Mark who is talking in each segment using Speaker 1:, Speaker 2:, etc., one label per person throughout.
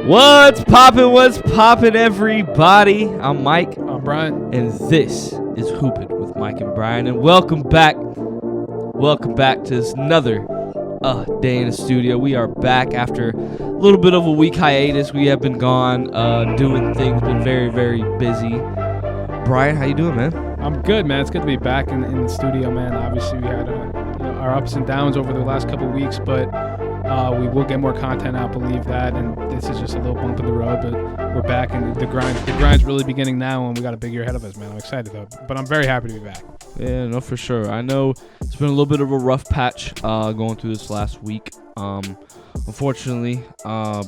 Speaker 1: What's poppin', everybody? I'm Mike.
Speaker 2: I'm Brian.
Speaker 1: And this is Hoopin with Mike and Brian. And welcome back. Welcome back to this another day in the studio. We are back after a little bit of a week hiatus. We have been gone doing things, been very, very busy. Brian, how you doing, man?
Speaker 2: I'm good, man. It's good to be back in the studio, man. Obviously, we had our ups and downs over the last couple of weeks, but we will get more content out, believe that. And this is just a little bump in the road, but we're back, and the grind's really beginning now, and we got a big year ahead of us, man. I'm excited, though. But I'm very happy to be back.
Speaker 1: Yeah, no, for sure. I know it's been a little bit of a rough patch going through this last week. Unfortunately,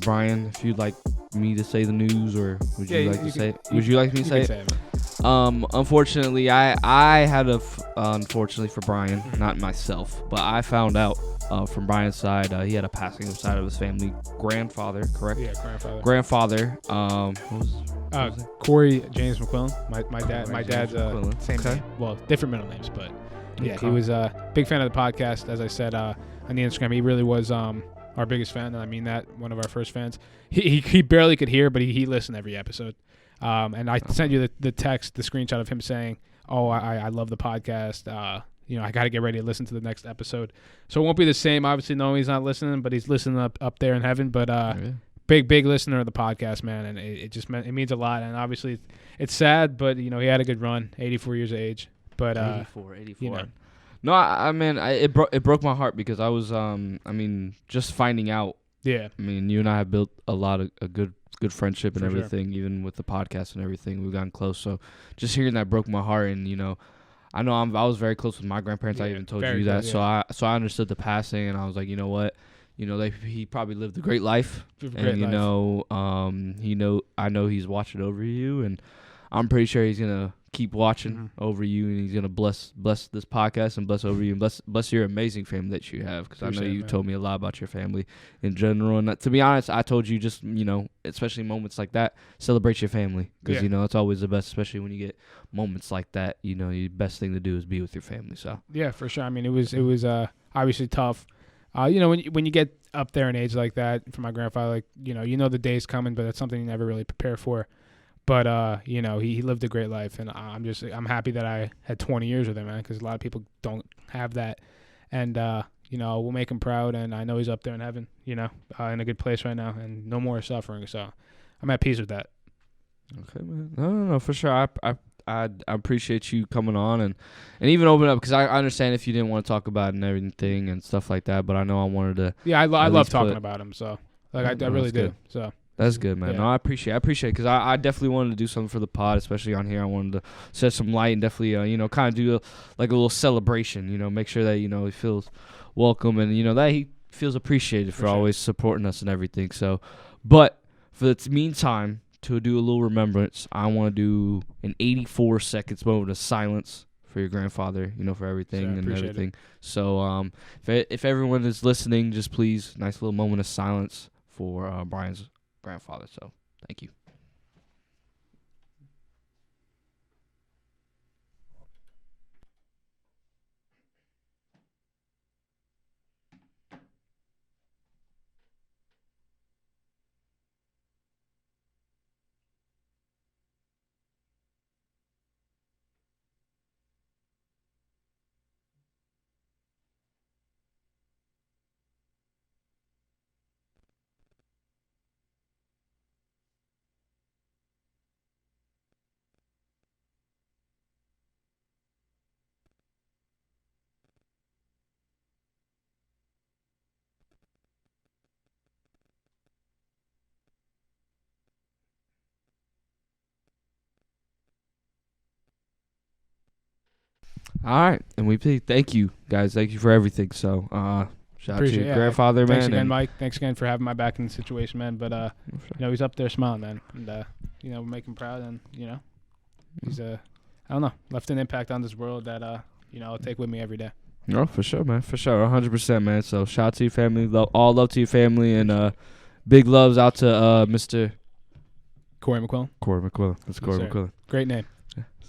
Speaker 1: Brian, if you'd like me to say the news, or would you like to say it? Would you like me to say it? Unfortunately, I had unfortunately for Brian, not myself, but I found out from Brian's side, he had a passing side of his family. Grandfather, correct?
Speaker 2: Yeah, grandfather. Corey James McQuillan. My dad's same name. Well, different middle names, but yeah, he was a big fan of the podcast. As I said on the Instagram, he really was our biggest fan, and I mean that, one of our first fans. He barely could hear, but he listened every episode. And I sent you the text, the screenshot of him saying, "Oh, I love the podcast. I got to get ready to listen to the next episode." So it won't be the same. Obviously, no, he's not listening, but he's listening up there in heaven. But big listener of the podcast, man, and it means a lot. And obviously, it's sad, but he had a good run, 84 years of age. But
Speaker 1: 84. No, it broke my heart because I was just finding out.
Speaker 2: Yeah.
Speaker 1: I mean, you and I have built a good friendship and everything, even with the podcast and everything. We've gotten close. So just hearing that broke my heart. And, I know I was very close with my grandparents. I even told you that. Good, yeah. So I understood the passing, and I was like, you know what? He probably lived a great life. I know he's watching over you, and I'm pretty sure he's going to keep watching over you, and he's going to bless this podcast and bless over you, and bless your amazing family that you have, because I know you told me a lot about your family in general. And to be honest, I told you just, especially moments like that, celebrate your family, because, it's always the best, especially when you get moments like that. The best thing to do is be with your family. So
Speaker 2: yeah, for sure. I mean, it was obviously tough. When you get up there in age like that, for my grandfather, like, the day's coming, but it's something you never really prepare for. But, he lived a great life, and I'm happy that I had 20 years with him, man, because a lot of people don't have that. And, we'll make him proud, and I know he's up there in heaven, in a good place right now, and no more suffering. So I'm at peace with that.
Speaker 1: Okay, man. No, for sure. I appreciate you coming on and even opening up, because I understand if you didn't want to talk about it and everything and stuff like that, but I know I wanted to.
Speaker 2: Yeah, I love talking about him, so I really do.
Speaker 1: Good.
Speaker 2: So.
Speaker 1: That's good, man. Yeah. No, I appreciate it, because I definitely wanted to do something for the pod, especially on here. I wanted to shed some light and definitely, kind of do a little celebration, make sure that, he feels welcome, and, that he feels appreciated for always supporting us and everything. So, but for the meantime, to do a little remembrance, I want to do an 84 seconds moment of silence for your grandfather, for everything and everything. It. So, if everyone is listening, just please, nice little moment of silence for Brian's grandfather. So thank you. All right, and we thank you guys. Thank you for everything. So, shout out to your grandfather, man.
Speaker 2: Thanks again, Mike. Thanks again for having my back in the situation, man. But he's up there smiling, man, and we're making him proud, and he's I don't know, left an impact on this world that I'll take with me every day.
Speaker 1: No, for sure, man. For sure, 100%, man. So, shout out to your family. All love to your family, and big loves out to Mr.
Speaker 2: Corey McQuillan.
Speaker 1: That's Corey McQuillan.
Speaker 2: Great name.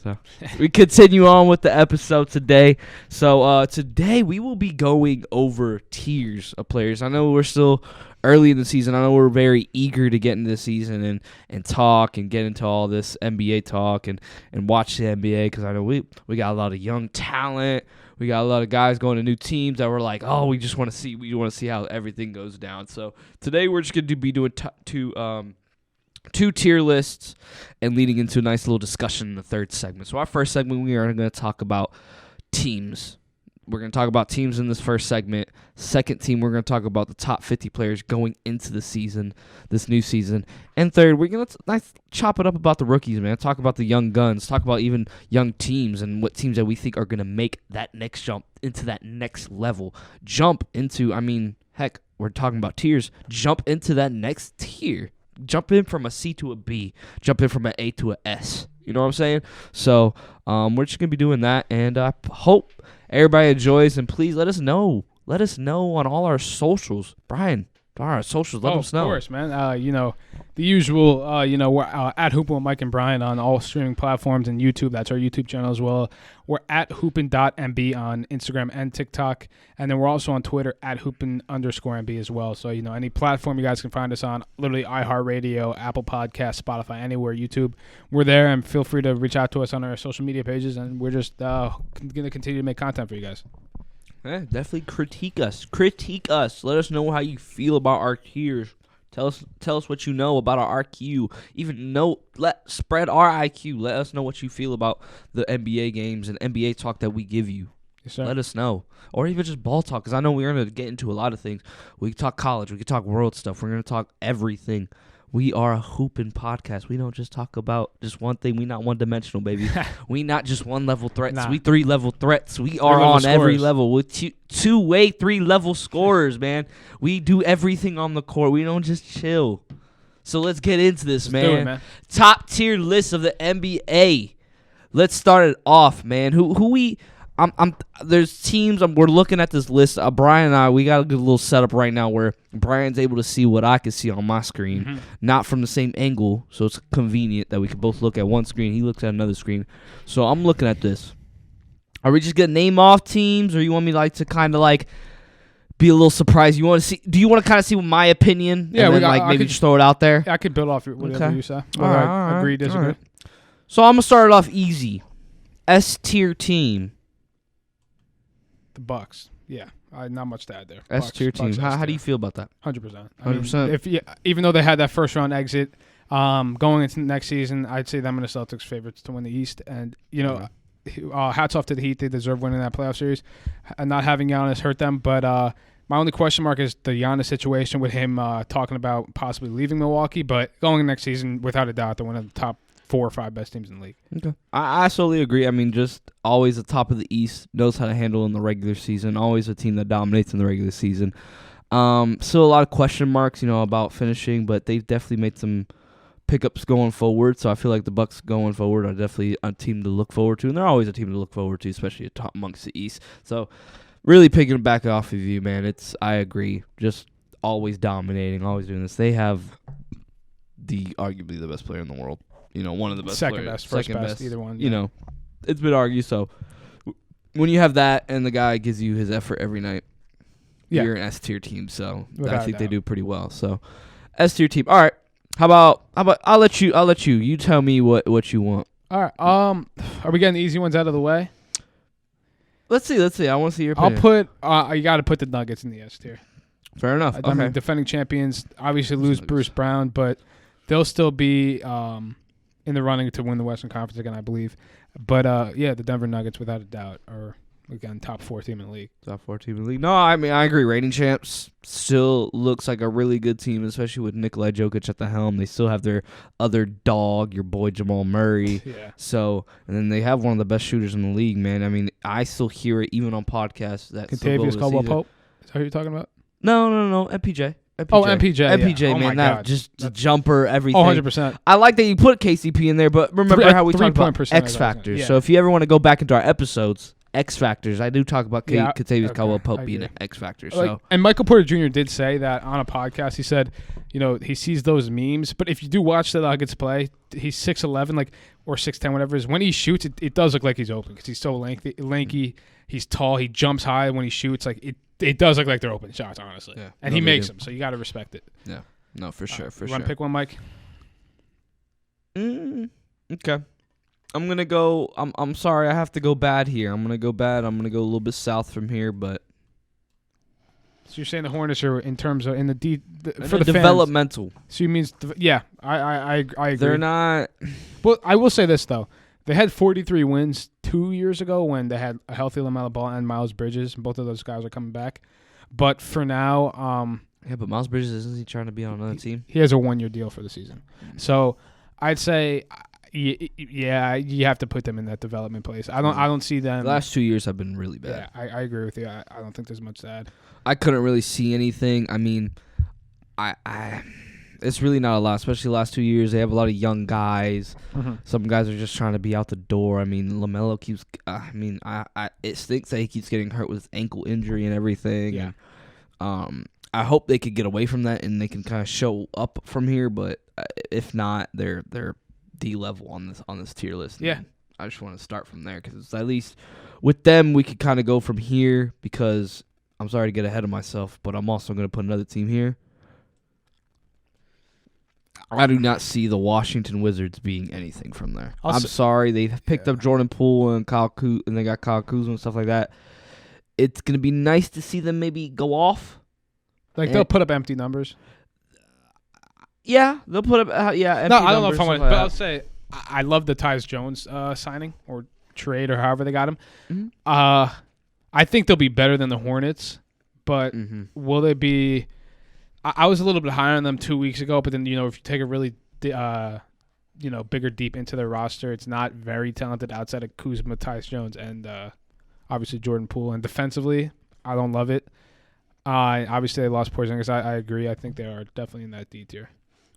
Speaker 1: So we continue on with the episode today. So today we will be going over tiers of players. I know we're still early in the season. I know we're very eager to get into the season and talk and get into all this NBA talk and watch the NBA because I know we got a lot of young talent. We got a lot of guys going to new teams that were like, oh, we want to see how everything goes down. So today we're just going to be doing two tier lists and leading into a nice little discussion in the third segment. So our first segment, we are going to talk about teams. We're going to talk about teams in this first segment. Second team, we're going to talk about the top 50 players going into the season, this new season. And third, we're going to chop it up about the rookies, man. Talk about the young guns. Talk about even young teams and what teams that we think are going to make that next jump into that next level. Jump into, heck, we're talking about tiers. Jump into that next tier. Jump in from a C to a B. Jump in from an A to a S. You know what I'm saying? So we're just going to be doing that, and I hope everybody enjoys, and please let us know. Let us know on all our socials. Brian, our socials, let us know.
Speaker 2: Of course, man. The usual, we're at Hoopin with Mike and Brian on all streaming platforms and YouTube. That's our YouTube channel as well. We're at hoopin.mb on Instagram and TikTok. And then we're also on Twitter at hoopin_MB as well. So, any platform you guys can find us on, literally iHeartRadio, Apple Podcasts, Spotify, anywhere, YouTube. We're there, and feel free to reach out to us on our social media pages. And we're just going to continue to make content for you guys.
Speaker 1: Yeah, definitely critique us. Let us know how you feel about our tiers. Tell us what you know about our RQ. Spread our IQ. Let us know what you feel about the NBA games and NBA talk that we give you.
Speaker 2: Yes, sir.
Speaker 1: Let us know. Or even just ball talk, because I know we're going to get into a lot of things. We can talk college. We can talk world stuff. We're going to talk everything. We are a Hoopin podcast. We don't just talk about just one thing. We not one-dimensional, baby. We not just one-level threats.
Speaker 2: Nah.
Speaker 1: We three-level threats. We are on every level. With two-way, three-level scorers, man. We do everything on the court. We don't just chill. So let's get into this, man.
Speaker 2: Do it, man.
Speaker 1: Top tier list of the NBA. Let's start it off, man. Who we... There's teams. We're looking at this list. Brian and I, we got a good little setup right now where Brian's able to see what I can see on my screen, not from the same angle, so it's convenient that we can both look at one screen. He looks at another screen. So I'm looking at this. Are we just gonna name off teams, or you want me to kind of be a little surprised? You want to see? Do you want to kind of see my opinion?
Speaker 2: Yeah,
Speaker 1: and then, maybe just throw it out there.
Speaker 2: I could build off whatever you say.
Speaker 1: All right,
Speaker 2: agree, disagree.
Speaker 1: Right. So I'm gonna start it off easy. S tier team.
Speaker 2: The Bucks, yeah, not much to add there.
Speaker 1: S tier team. How do you feel about that?
Speaker 2: 100%.
Speaker 1: 100%.
Speaker 2: Even though they had that first round exit, going into next season, I'd say them and the Celtics favorites to win the East. And hats off to the Heat; they deserve winning that playoff series. Not having Giannis hurt them, but my only question mark is the Giannis situation with him talking about possibly leaving Milwaukee. But going next season, without a doubt, they're one of the top 4 or 5 best teams in the league.
Speaker 1: Okay, I solely agree. Just always the top of the East, knows how to handle in the regular season. Always a team that dominates in the regular season. Still a lot of question marks, about finishing, but they've definitely made some pickups going forward. So I feel like the Bucks going forward are definitely a team to look forward to, and they're always a team to look forward to, especially top amongst the East. So really picking it back off of you, man. I agree. Just always dominating, always doing this. They have arguably the best player in the world. One of the best
Speaker 2: second
Speaker 1: players.
Speaker 2: Best, first best, either one.
Speaker 1: It's been argued. So when you have that and the guy gives you his effort every night, you're an S tier team. So I think they do pretty well. So S tier team. All right. How about I'll let you. You tell me what you want.
Speaker 2: All right. Are we getting the easy ones out of the way?
Speaker 1: Let's see. I want to see your opinion.
Speaker 2: I'll put. You got to put the Nuggets in the S tier.
Speaker 1: Fair enough.
Speaker 2: I mean, defending champions obviously lose Bruce Brown, but they'll still be in the running to win the Western Conference again, I believe. But, the Denver Nuggets, without a doubt, are, again, top 4 team in the league.
Speaker 1: Top 4 team in the league. No, I agree. Reigning champs still looks like a really good team, especially with Nikola Jokic at the helm. They still have their other dog, your boy Jamal Murray.
Speaker 2: Yeah.
Speaker 1: So, and then they have one of the best shooters in the league, man. I still hear it even on podcasts.
Speaker 2: Contavious Caldwell-Pope? Is that who you're talking about?
Speaker 1: No. MPJ.
Speaker 2: MPJ,
Speaker 1: yeah. Man.
Speaker 2: God.
Speaker 1: Just the jumper, everything.
Speaker 2: 100%.
Speaker 1: I like that you put KCP in there, but remember how we talked about X factors.
Speaker 2: Yeah.
Speaker 1: So if you ever want to go back into our episodes, X factors, I do talk about Contavious Caldwell-Pope being an X factor. So
Speaker 2: and Michael Porter Jr. did say that on a podcast. He said, he sees those memes, but if you do watch the Nuggets play, he's 6'11", or 6'10", whatever it is. When he shoots, it does look like he's open because he's so lanky. He's tall. He jumps high when he shoots. it does look like they're open shots, honestly.
Speaker 1: Yeah,
Speaker 2: and he makes them, so you got to respect it.
Speaker 1: Yeah, no, for sure, for
Speaker 2: you
Speaker 1: sure.
Speaker 2: Want to pick one, Mike?
Speaker 1: Okay. I'm gonna go. I'm sorry, I have to go bad here. I'm gonna go bad. I'm gonna go a little bit south from here, but.
Speaker 2: So you're saying the Hornets are in terms of in the
Speaker 1: for the developmental.
Speaker 2: Fans, so you means I agree.
Speaker 1: They're not.
Speaker 2: Well, I will say this though. They had 43 wins 2 years ago when they had a healthy LaMelo Ball and Miles Bridges. Both of those guys are coming back. But for now,
Speaker 1: yeah, but Miles Bridges, isn't he trying to be on another team?
Speaker 2: He has a 1-year deal for the season. So I'd say, yeah, you have to put them in that development place. I don't see them.
Speaker 1: The last 2 years have been really bad.
Speaker 2: Yeah, I agree with you. I don't think there's much to add.
Speaker 1: I couldn't really see anything. I mean, it's really not a lot, especially the last 2 years. They have a lot of young guys.
Speaker 2: Mm-hmm.
Speaker 1: Some guys are just trying to be out the door. I mean, LaMelo keeps. It stinks that he keeps getting hurt with his ankle injury and everything.
Speaker 2: Yeah.
Speaker 1: And, I hope they could get away from that and they can kind of show up from here. But if not, they're D level on this tier list.
Speaker 2: Yeah.
Speaker 1: And I just want to start from there because at least with them we could kind of go from here. Because I'm sorry to get ahead of myself, but I'm also going to put another team here. I do not see the Washington Wizards being anything from there. I'm sorry. They've picked up Jordan Poole and and they got Kyle Kuzma and stuff like that. It's going to be nice to see them maybe go off.
Speaker 2: Like, they'll put up empty numbers.
Speaker 1: Yeah, they'll put up, empty numbers.
Speaker 2: No, I don't know if I want to, but I'll say I love the Tyus Jones signing or trade or however they got him.
Speaker 1: Mm-hmm.
Speaker 2: I think they'll be better than the Hornets, but will they be... I was a little bit higher on them 2 weeks ago, but then, if you take a really, bigger deep into their roster, it's not very talented outside of Kuzma, Tyus Jones, and obviously Jordan Poole. And defensively, I don't love it. Obviously, they lost Porzingis. I agree. I think they are definitely in that D tier.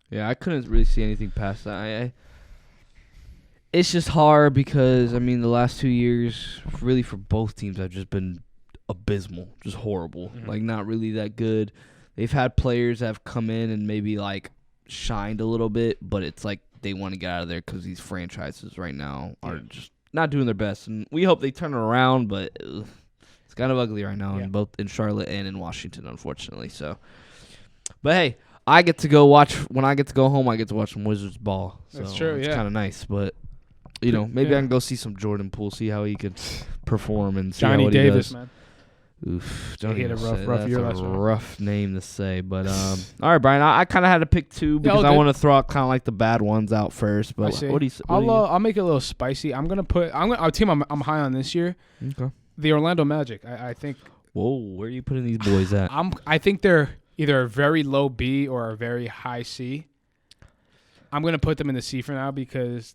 Speaker 1: Yeah, I couldn't really see anything past that. It's just hard because, the last 2 years, really for both teams, have just been abysmal, just horrible.
Speaker 2: Mm-hmm.
Speaker 1: Like, not really that good. They've had players that have come in and maybe, shined a little bit, but it's like they want to get out of there because these franchises right now are just not doing their best. And we hope they turn it around, but it's kind of ugly right now, both in Charlotte and in Washington, unfortunately. So, but hey, I get to go watch when I get to go home. I get to watch some Wizards ball. So
Speaker 2: that's true.
Speaker 1: It's kind of nice, but maybe I can go see some Jordan Poole, see how he could perform, and see
Speaker 2: Johnny
Speaker 1: what
Speaker 2: Davis,
Speaker 1: he does.
Speaker 2: man.
Speaker 1: Oof,
Speaker 2: he had a rough year last year.
Speaker 1: Rough name to say, but all right, Brian. I kind of had to pick two because I want to throw out kind of like the bad ones out first. But what do you say?
Speaker 2: I'll make it a little spicy. I'm gonna put. Our team I'm high on this year.
Speaker 1: Okay.
Speaker 2: The Orlando Magic. I think.
Speaker 1: Whoa, where are you putting these boys at?
Speaker 2: I think they're either a very low B or a very high C. I'm gonna put them in the C for now because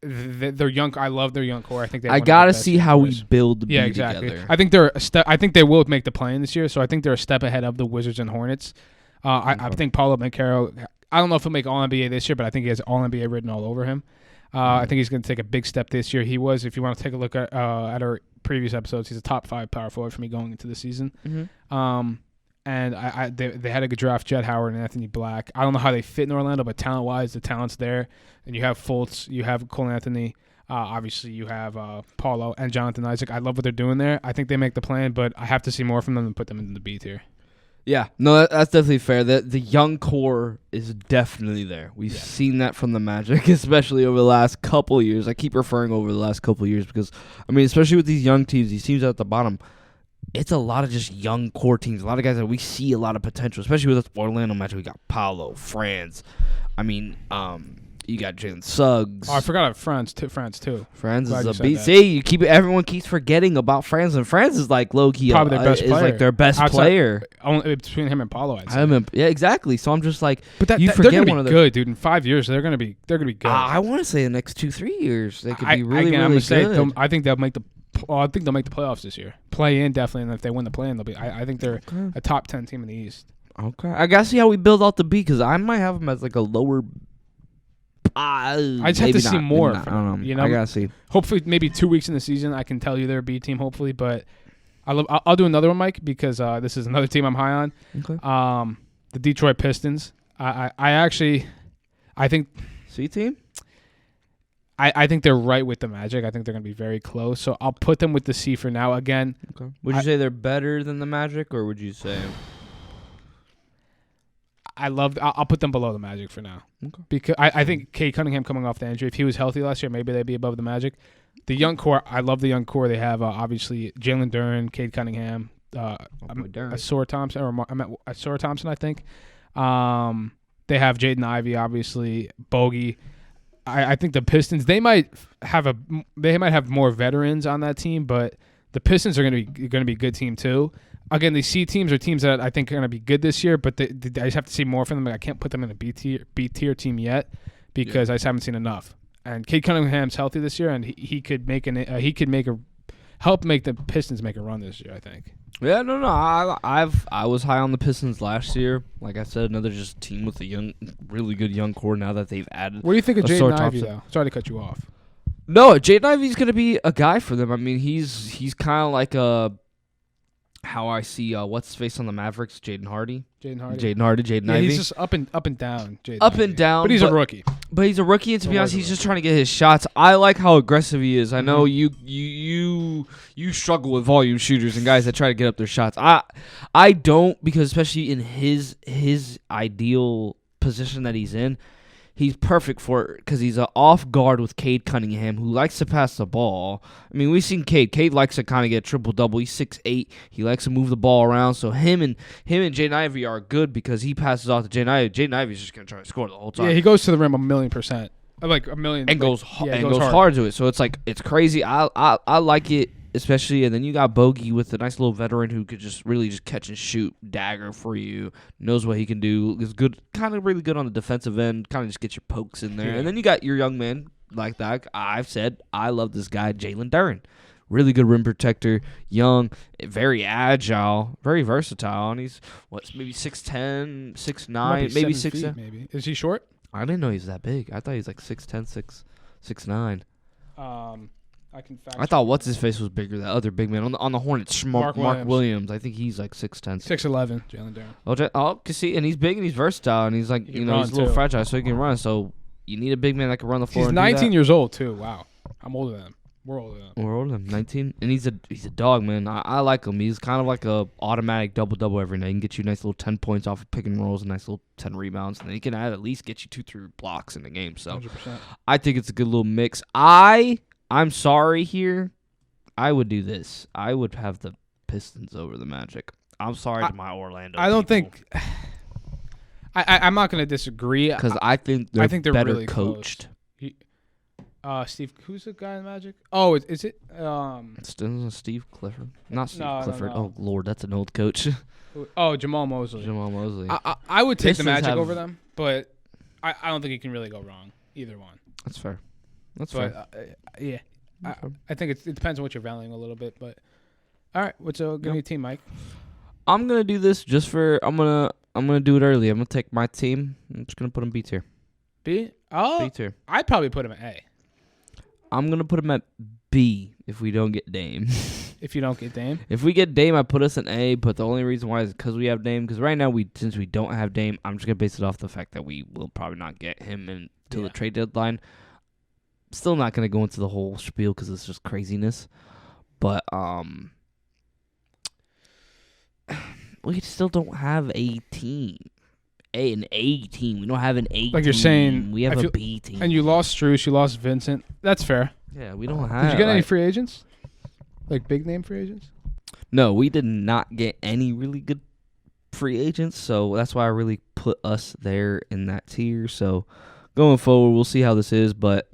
Speaker 2: they're young. I love their young core. I think I
Speaker 1: gotta see how we build the B
Speaker 2: exactly.
Speaker 1: together.
Speaker 2: I think they're a step. I think they will make the play-in this year. So I think they're a step ahead of the Wizards and Hornets. I think Paulo Banchero. I don't know if he'll make All NBA this year, but I think he has All NBA written all over him. I think he's going to take a big step this year. He was, if you want to take a look at our previous episodes, he's a top 5 power forward for me going into the season.
Speaker 1: Mm-hmm.
Speaker 2: And they had a good draft, Jett Howard and Anthony Black. I don't know how they fit in Orlando, but talent-wise, the talent's there. And you have Fultz, you have Cole Anthony, obviously you have Paulo and Jonathan Isaac. I love what they're doing there. I think they make the plan, but I have to see more from them and put them in the B tier.
Speaker 1: Yeah, no, that's definitely fair. The young core is definitely there. We've seen that from the Magic, especially over the last couple of years. I keep referring over the last couple of years because, especially with these young teams, these teams at the bottom, it's a lot of just young core teams. A lot of guys that we see a lot of potential, especially with this Orlando Magic. We got Paolo, Franz. You got Jalen Suggs.
Speaker 2: Oh, I forgot about Franz too.
Speaker 1: Franz is a beast. See, everyone keeps forgetting about Franz, and Franz is like low key.
Speaker 2: Probably their best player.
Speaker 1: Is like their best player.
Speaker 2: Only between him and Paulo, I'd say.
Speaker 1: Yeah, exactly. So I'm just like,
Speaker 2: but
Speaker 1: you
Speaker 2: forget
Speaker 1: they're
Speaker 2: one of good, dude. In 5 years, they're gonna be good.
Speaker 1: I want to say the next 2-3 years they could be really good.
Speaker 2: I think they'll make the playoffs this year. Play in definitely, and if they win the play in, they'll be. I think they're a top 10 team in the East.
Speaker 1: Okay, I gotta see how we build out the B because I might have them as like a lower.
Speaker 2: I just have to see more.
Speaker 1: I don't know. I gotta see.
Speaker 2: Hopefully, maybe 2 weeks in the season, I can tell you they're a B team. Hopefully, but I'll do another one, Mike, because this is another team I'm high on.
Speaker 1: Okay.
Speaker 2: The Detroit Pistons. I think
Speaker 1: C team.
Speaker 2: I think they're right with the Magic. I think they're going to be very close. So I'll put them with the C for now. Again,
Speaker 1: okay. Would you say they're better than the Magic, or would you say?
Speaker 2: I'll put them below the Magic for now.
Speaker 1: Okay.
Speaker 2: Because I think Cade Cunningham coming off the injury, if he was healthy last year, maybe they'd be above the Magic. The young core, I love the young core. They have obviously Jalen Duren, Cade Cunningham, Asura Thompson, I think. They have Jaden Ivey, obviously, Bogey. I think the Pistons, they might have more veterans on that team, but the Pistons are going to be a good team too. Again, these C teams are teams that I think are going to be good this year, but I just have to see more from them. I can't put them in a B tier team yet because I just haven't seen enough. And Cade Cunningham's healthy this year, and he could help make the Pistons make a run this year, I think.
Speaker 1: Yeah, no. I was high on the Pistons last year. Like I said, another just team with a really good young core now that they've added.
Speaker 2: What do you think of Jaden Ivey, though? Sorry to cut you off.
Speaker 1: No, Jaden Ivey's going to be a guy for them. I mean, he's kind of like how I see what's his face on the Mavericks, Jaden Ivey.
Speaker 2: He's just up and down.
Speaker 1: And down,
Speaker 2: but he's a rookie.
Speaker 1: But he's a rookie, and to be honest, he's just trying to get his shots. I like how aggressive he is. I know you struggle with volume shooters and guys that try to get up their shots. I don't, because especially in his ideal position that he's in, he's perfect for it because he's off guard with Cade Cunningham, who likes to pass the ball. I mean, we've seen Cade. Cade likes to kind of get triple-double. He's 6'8". He likes to move the ball around. So him and Jaden Ivey are good because he passes off to Jaden Ivey. Jaden Ivey's just going to try to score the whole time.
Speaker 2: Yeah, he goes to the rim 1,000,000%. Like a million.
Speaker 1: And goes hard to it. So it's like, it's crazy. I like it. Especially, and then you got Bogey with a nice little veteran who could just really just catch and shoot dagger for you. Knows what he can do. Is good, kind of really good on the defensive end. Kind of just get your pokes in there. Yeah. And then you got your young man like that. I've said I love this guy, Jalen Duren. Really good rim protector, young, very agile, very versatile. And he's maybe 6'10", 6'9", maybe 6'7".
Speaker 2: Maybe is he short?
Speaker 1: I didn't know he was that big. I thought he was like 6'10", 6'9". I thought what's his face was bigger. That other big man on the Hornets, Mark Williams. I think he's like 6'10",
Speaker 2: 6'11". Jalen Duren.
Speaker 1: Oh, see, and he's big and he's versatile and he's like he's a little fragile, so he can run. So you need a big man that can run the floor.
Speaker 2: He's 19 years old too. Wow, I'm older than him. We're older than him. 19, and he's a dog, man. I like him. He's kind of like a automatic double every night. He can get you a nice little 10 points off of pick and rolls, a nice little 10 rebounds, and then he can at least get you 2-3 blocks in the game. So 100%.
Speaker 1: I think it's a good little mix. I'm sorry here. I would do this. I would have the Pistons over the Magic. I'm sorry to my Orlando.
Speaker 2: I don't think. I'm not going to disagree
Speaker 1: because I think they're better really coached.
Speaker 2: Steve, who's the guy in the Magic? Oh, is it?
Speaker 1: Steve Clifford. Not Steve Clifford.
Speaker 2: No.
Speaker 1: Oh Lord, that's an old coach.
Speaker 2: Oh, Jamal Mosley. I would take the Magic over them, but I don't think you can really go wrong either one.
Speaker 1: That's fair.
Speaker 2: Yeah. I think it depends on what you're valuing a little bit, but all right. Give me a team, Mike.
Speaker 1: I'm gonna do this just for. I'm gonna do it early. I'm gonna take my team. I'm just gonna put them B tier.
Speaker 2: B? Oh,
Speaker 1: B tier.
Speaker 2: I'd probably put him at A.
Speaker 1: I'm gonna put him at B if we don't get Dame.
Speaker 2: If you don't get Dame?
Speaker 1: If we get Dame, I put us in A. But the only reason why is because we have Dame. Because right now, since we don't have Dame, I'm just gonna base it off the fact that we will probably not get him until the trade deadline. Still not going to go into the whole spiel because it's just craziness. But we still don't have a team. An A team. We don't have an A team.
Speaker 2: Like you're saying.
Speaker 1: We have a B team.
Speaker 2: And you lost Strus. You lost Vincent. That's fair.
Speaker 1: Yeah, we don't have.
Speaker 2: Did you get any free agents? Like big name free agents?
Speaker 1: No, we did not get any really good free agents. So that's why I really put us there in that tier. So going forward, we'll see how this is. But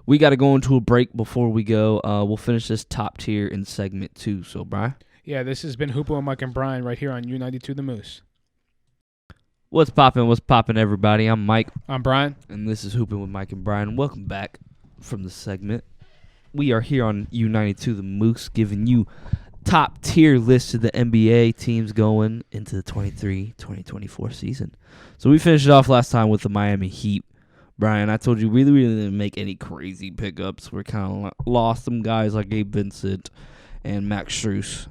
Speaker 1: we got to go into a break before we go. We'll finish this top tier in segment 2. So, Brian?
Speaker 2: Yeah, this has been Hoopin with Mike and Brian right here on U92 The Moose.
Speaker 1: What's poppin', everybody? I'm Mike.
Speaker 2: I'm Brian.
Speaker 1: And this is Hoopin with Mike and Brian. Welcome back from the segment. We are here on U92 The Moose giving you top tier lists of the NBA teams going into the 2023-2024 season. So we finished it off last time with the Miami Heat. Brian, I told you we really didn't make any crazy pickups. We're kind of lost some guys like Gabe Vincent and Max Strus.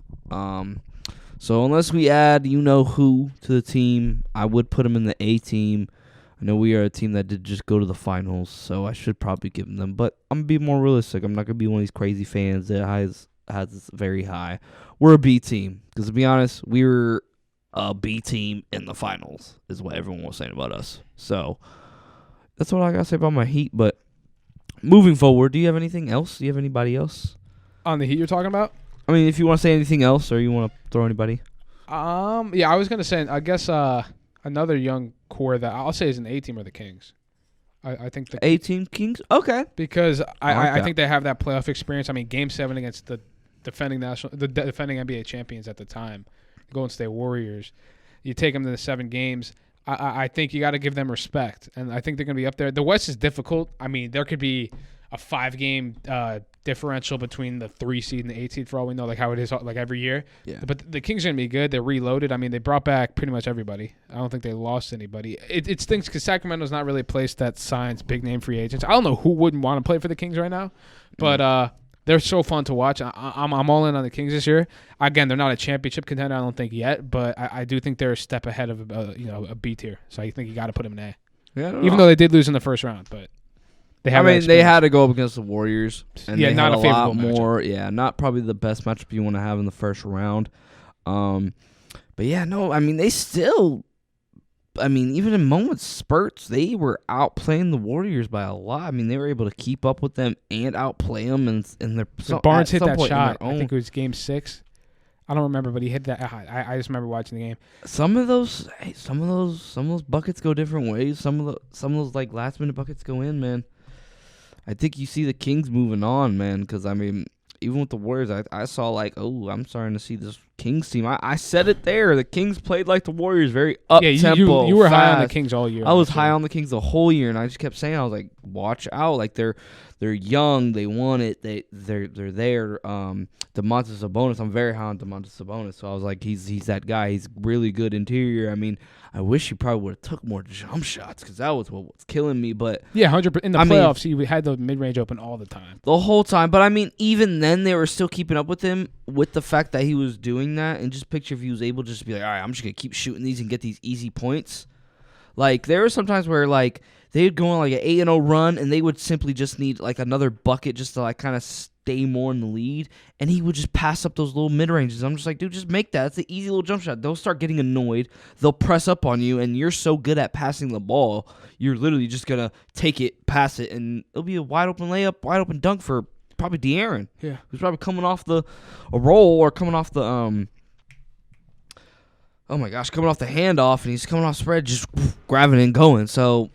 Speaker 1: So unless we add you-know-who to the team, I would put him in the A team. I know we are a team that did just go to the finals, so I should probably give them. But I'm going to be more realistic. I'm not going to be one of these crazy fans that has this very high. We're a B team. Because to be honest, we were a B team in the finals is what everyone was saying about us. So that's what I got to say about my Heat. But moving forward, do you have anything else? Do you have anybody else?
Speaker 2: On the Heat you're talking about?
Speaker 1: I mean, if you want to say anything else or you want to throw anybody.
Speaker 2: Yeah, I was going to say, I guess another young core that I'll say is an A team are the Kings. I think the
Speaker 1: A-team Kings? Okay.
Speaker 2: Because I think they have that playoff experience. I mean, Game 7 against the defending NBA champions at the time, the Golden State Warriors. You take them to the 7 games. I think you got to give them respect, and I think they're going to be up there. The West is difficult. I mean, there could be a 5-game differential between the 3 seed and the 8 seed for all we know, like how it is like every year. Yeah. But the Kings are going to be good. They're reloaded. I mean, they brought back pretty much everybody. I don't think they lost anybody. It stinks because Sacramento's not really a place that signs big-name free agents. I don't know who wouldn't want to play for the Kings right now, but they're so fun to watch. I'm all in on the Kings this year. Again, they're not a championship contender, I don't think yet, but I do think they're a step ahead of a B tier. So I think you got to put them in A. Yeah, even though they did lose in the first round, but they had
Speaker 1: to go up against the Warriors. And
Speaker 2: yeah, not a favorable
Speaker 1: more. Yeah, not probably the best matchup you want to have in the first round. But yeah, no, I mean they still. I mean, even in moments, spurts, they were outplaying the Warriors by a lot. I mean, they were able to keep up with them and outplay them. And their
Speaker 2: Barnes hit that shot. I think it was Game 6. I don't remember, but he hit that. I just remember watching the game.
Speaker 1: Some of those buckets go different ways. Some of those like last minute buckets go in, man. I think you see the Kings moving on, man. Because I mean, even with the Warriors, I saw like, oh, I'm starting to see this Kings team. I said it there. The Kings played like the Warriors, very up-tempo.
Speaker 2: Yeah, you were
Speaker 1: fast.
Speaker 2: high on the Kings all year.
Speaker 1: I was high on the Kings the whole year, and I just kept saying, I was like, watch out. Like, they're young. They want it. They're there. Domantas Sabonis, I'm very high on Domantas Sabonis, so I was like, he's that guy. He's really good interior. I mean, I wish he probably would have took more jump shots because that was what was killing me. But
Speaker 2: yeah, 100%. In the playoffs, he had the mid-range open all the time.
Speaker 1: The whole time. But, I mean, even then, they were still keeping up with him with the fact that he was doing that. And just picture if he was able to just be like, all right, I'm just going to keep shooting these and get these easy points. Like, there were some times where, like, they'd go on, like, an 8-0 run, and they would simply just need, like, another bucket just to, like, kind of stay more in the lead, and he would just pass up those little mid-ranges. I'm just like, dude, just make that. It's an easy little jump shot. They'll start getting annoyed. They'll press up on you, and you're so good at passing the ball, you're literally just going to take it, pass it, and it'll be a wide-open layup, wide-open dunk for probably De'Aaron.
Speaker 2: Yeah.
Speaker 1: Who's probably coming off a roll or coming off the coming off the handoff, and he's coming off spread, just grabbing and going. So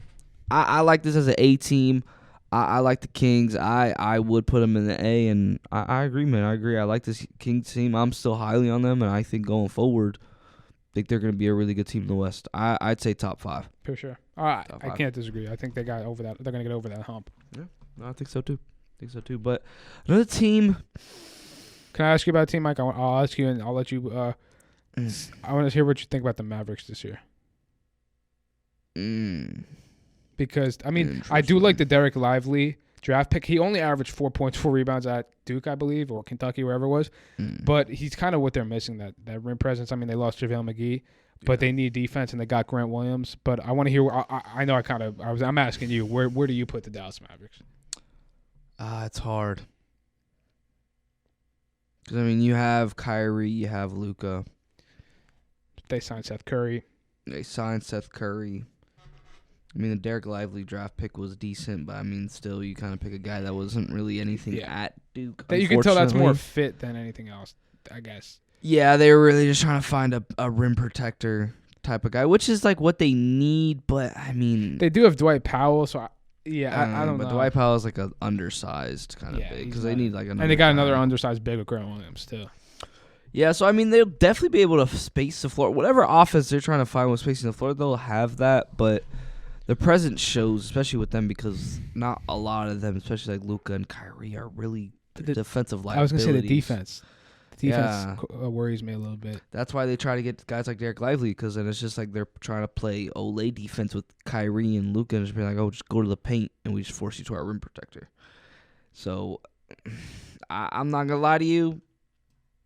Speaker 1: I like this as an A team. I like the Kings. I would put them in the A, and I agree, man. I agree. I like this Kings team. I'm still highly on them, and I think going forward, I think they're going to be a really good team in the West. I'd say top 5.
Speaker 2: For sure. I can't disagree. I think they got over that. They're going to get over that hump.
Speaker 1: Yeah, no, I think so too. But another team.
Speaker 2: Can I ask you about a team, Mike? I'll ask you, and I'll let you. I want to hear what you think about the Mavericks this year. Because, I mean, I do like the Derek Lively draft pick. He only averaged 4 points, 4 rebounds at Duke, I believe, or Kentucky, wherever it was. But he's kind of what they're missing, that rim presence. I mean, they lost JaVale McGee, but they need defense, and they got Grant Williams. But I want to hear. I know I'm asking you, where do you put the Dallas Mavericks?
Speaker 1: It's hard. Because, I mean, you have Kyrie, you have Luka.
Speaker 2: They signed Seth Curry.
Speaker 1: I mean, the Derek Lively draft pick was decent, but, I mean, still, you kind of pick a guy that wasn't really anything at Duke,
Speaker 2: you can tell that's more fit than anything else, I guess.
Speaker 1: Yeah, they were really just trying to find a rim protector type of guy, which is, like, what they need, but, I mean...
Speaker 2: They do have Dwight Powell, so... I don't know.
Speaker 1: But Dwight Powell is like an undersized kind of big because they need like another.
Speaker 2: And they got another undersized big with Grant Williams too.
Speaker 1: Yeah, so I mean they'll definitely be able to space the floor. Whatever offense they're trying to find with spacing the floor, they'll have that. But the presence shows, especially with them, because not a lot of them, especially like Luka and Kyrie, are really defensive liabilities.
Speaker 2: I was gonna say the defense. Defense worries me a little bit.
Speaker 1: That's why they try to get guys like Derek Lively, because then it's just like they're trying to play Olay defense with Kyrie and Luka and just be like, oh, just go to the paint and we just force you to our rim protector. So I'm not going to lie to you.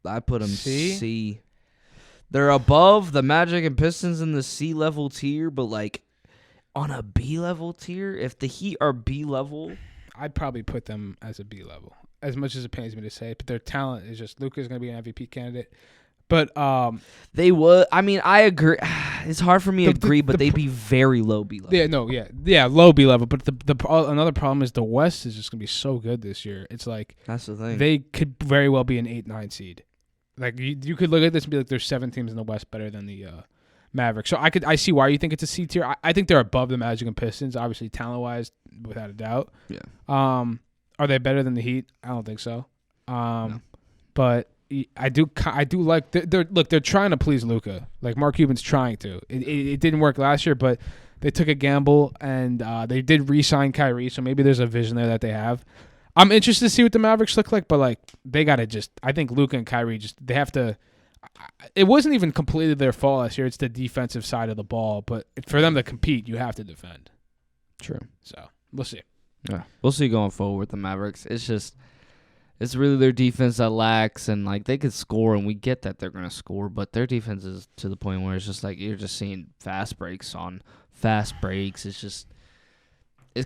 Speaker 1: I put them C. They're above the Magic and Pistons in the C-level tier, but like on a B level tier. If the Heat are B level,
Speaker 2: I'd probably put them as a B level. As much as it pains me to say it, but their talent is just Luka's going to be an MVP candidate. But
Speaker 1: they would. I mean, I agree. It's hard for me to agree, but they'd be very low B level.
Speaker 2: Yeah, low B level. But another problem is the West is just going to be so good this year. It's like
Speaker 1: that's the thing.
Speaker 2: They could very well be an 8-9 seed. Like you could look at this and be like, there's 7 teams in the West better than the Mavericks. So I see why you think it's a C tier. I think they're above the Magic and Pistons, obviously talent wise, without a doubt.
Speaker 1: Yeah.
Speaker 2: Are they better than the Heat? I don't think so.
Speaker 1: No.
Speaker 2: But I do like they're trying to please Luka. Like Mark Cuban's trying to. It didn't work last year, but they took a gamble and they did re-sign Kyrie. So maybe there's a vision there that they have. I'm interested to see what the Mavericks look like, but like they gotta I think Luka and Kyrie they have to. It wasn't even completely their fault last year. It's the defensive side of the ball, but for them to compete, you have to defend.
Speaker 1: True.
Speaker 2: So we'll see.
Speaker 1: Yeah, we'll see going forward with the Mavericks. It's really their defense that lacks, and like they could score, and we get that they're gonna score, but their defense is to the point where it's just like you're just seeing fast breaks on fast breaks. It's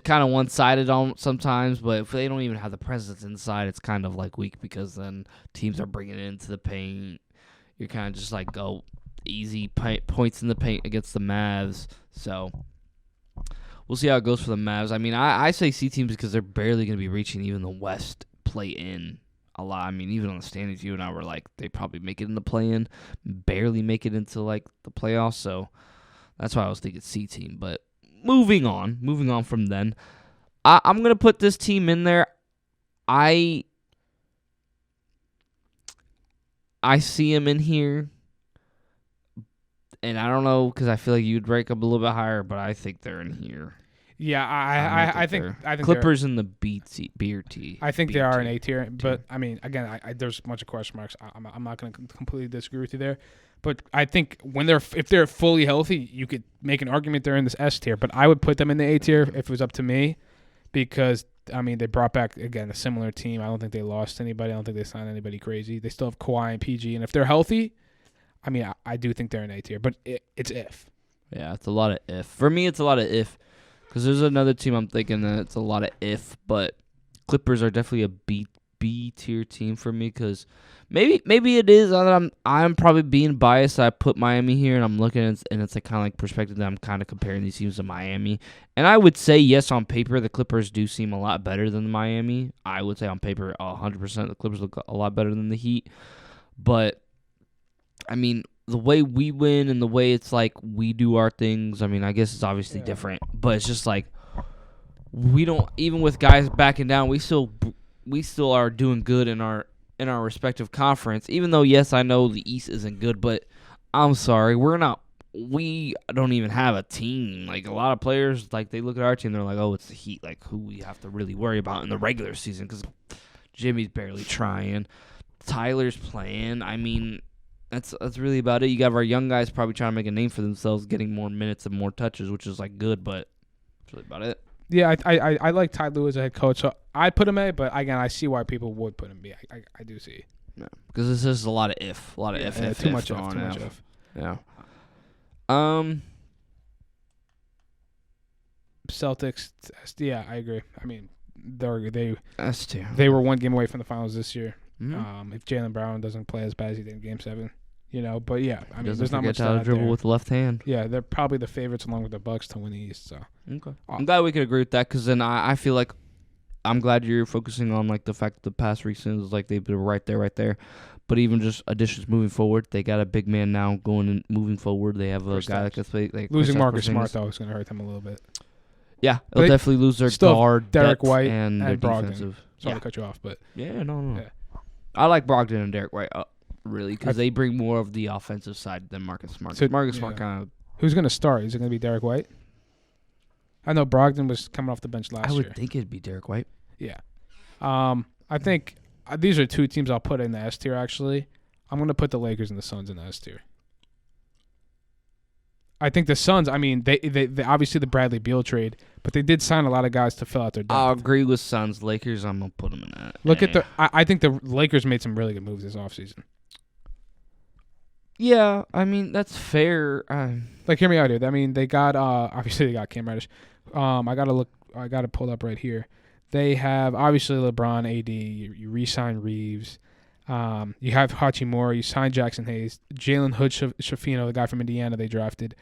Speaker 1: kind of one-sided on sometimes, but if they don't even have the presence inside, it's kind of like weak because then teams are bringing it into the paint. You're kind of just like go easy points in the paint against the Mavs. So we'll see how it goes for the Mavs. I mean, I say C teams because they're barely going to be reaching even the West play-in a lot. I mean, even on the standings, you and I were like, they probably make it in the play-in, barely make it into like the playoffs. So that's why I was thinking C team. But moving on from then, I'm going to put this team in there. I see him in here, and I don't know because I feel like you'd rank them a little bit higher, but I think they're in here.
Speaker 2: Yeah, I think
Speaker 1: Clippers in the B tier.
Speaker 2: I think they are an A tier, but I mean, again, there's a bunch of question marks. I'm not going to completely disagree with you there, but I think if they're fully healthy, you could make an argument they're in this S tier. But I would put them in the A tier if it was up to me, because I mean they brought back again a similar team. I don't think they lost anybody. I don't think they signed anybody crazy. They still have Kawhi and PG, and if they're healthy, I mean I do think they're an A tier. But it's if.
Speaker 1: Yeah, it's a lot of if. For me, it's a lot of if. Because there's another team I'm thinking that it's a lot of if, but Clippers are definitely a B tier team for me. Because maybe it is that I'm probably being biased. I put Miami here, and I'm looking at and it's like kind of like perspective that I'm kind of comparing these teams to Miami. And I would say yes, on paper the Clippers do seem a lot better than Miami. I would say on paper 100% the Clippers look a lot better than the Heat. But I mean, the way we win and the way it's like we do our things, I mean, I guess it's obviously different, but it's just like we don't, even with guys backing down, we still are doing good in our respective conference. Even though yes, I know the East isn't good, but I'm sorry, we don't even have a team. Like a lot of players, like they look at our team, they're like, oh, it's the Heat, like who we have to really worry about in the regular season because Jimmy's barely trying, Tyler's playing. I mean, That's really about it. You got our young guys probably trying to make a name for themselves, getting more minutes and more touches, which is like good, but that's really about it.
Speaker 2: Yeah, I like Ty Lue as a head coach, so I'd put him A, but again, I see why people would put him B. I do see.
Speaker 1: Yeah, because this is a lot of if.
Speaker 2: Too much if.
Speaker 1: Yeah.
Speaker 2: Celtics, yeah, I agree. I mean,
Speaker 1: S tier.
Speaker 2: They were one game away from the finals this year.
Speaker 1: Mm-hmm.
Speaker 2: If Jaylen Brown doesn't play as bad as he did in Game 7, but yeah, I mean, there's not much
Speaker 1: to dribble with the left hand.
Speaker 2: Yeah, they're probably the favorites along with the Bucks to win the East. So
Speaker 1: okay, I'm glad we could agree with that because then I feel like I'm glad you're focusing on like the fact that the past recent like they've been right there. But even just additions moving forward, they got a big man now going and moving forward. They have a guy that can play. Like
Speaker 2: losing Marcus Smart though is going to hurt them a little bit.
Speaker 1: Yeah, they'll definitely lose their guard,
Speaker 2: Derek White,
Speaker 1: and their
Speaker 2: Brogdon.
Speaker 1: defensive.
Speaker 2: Sorry to cut you off, but
Speaker 1: yeah, no.
Speaker 2: Yeah.
Speaker 1: I like Brogdon and Derek White really because they bring more of the offensive side than Marcus Smart. So, Marcus Smart kind of.
Speaker 2: Who's going to start? Is it going to be Derek White? I know Brogdon was coming off the bench last year.
Speaker 1: I would think it'd be Derek White.
Speaker 2: Yeah. I think these are two teams I'll put in the S tier, actually. I'm going to put the Lakers and the Suns in the S tier. I think the Suns, I mean, they obviously the Bradley Beal trade, but they did sign a lot of guys to fill out their depth.
Speaker 1: I'll agree with Suns. Lakers, I'm going to put them in that.
Speaker 2: Look at I think the Lakers made some really good moves this offseason.
Speaker 1: Yeah, I mean that's fair.
Speaker 2: Like, hear me out here. I mean, they got obviously they got Cam Reddish. I gotta pull up right here. They have obviously LeBron, AD. You re-sign Reeves. You have Hachimura. You signed Jackson Hayes. Jalen Hood Shafino, the guy from Indiana they drafted.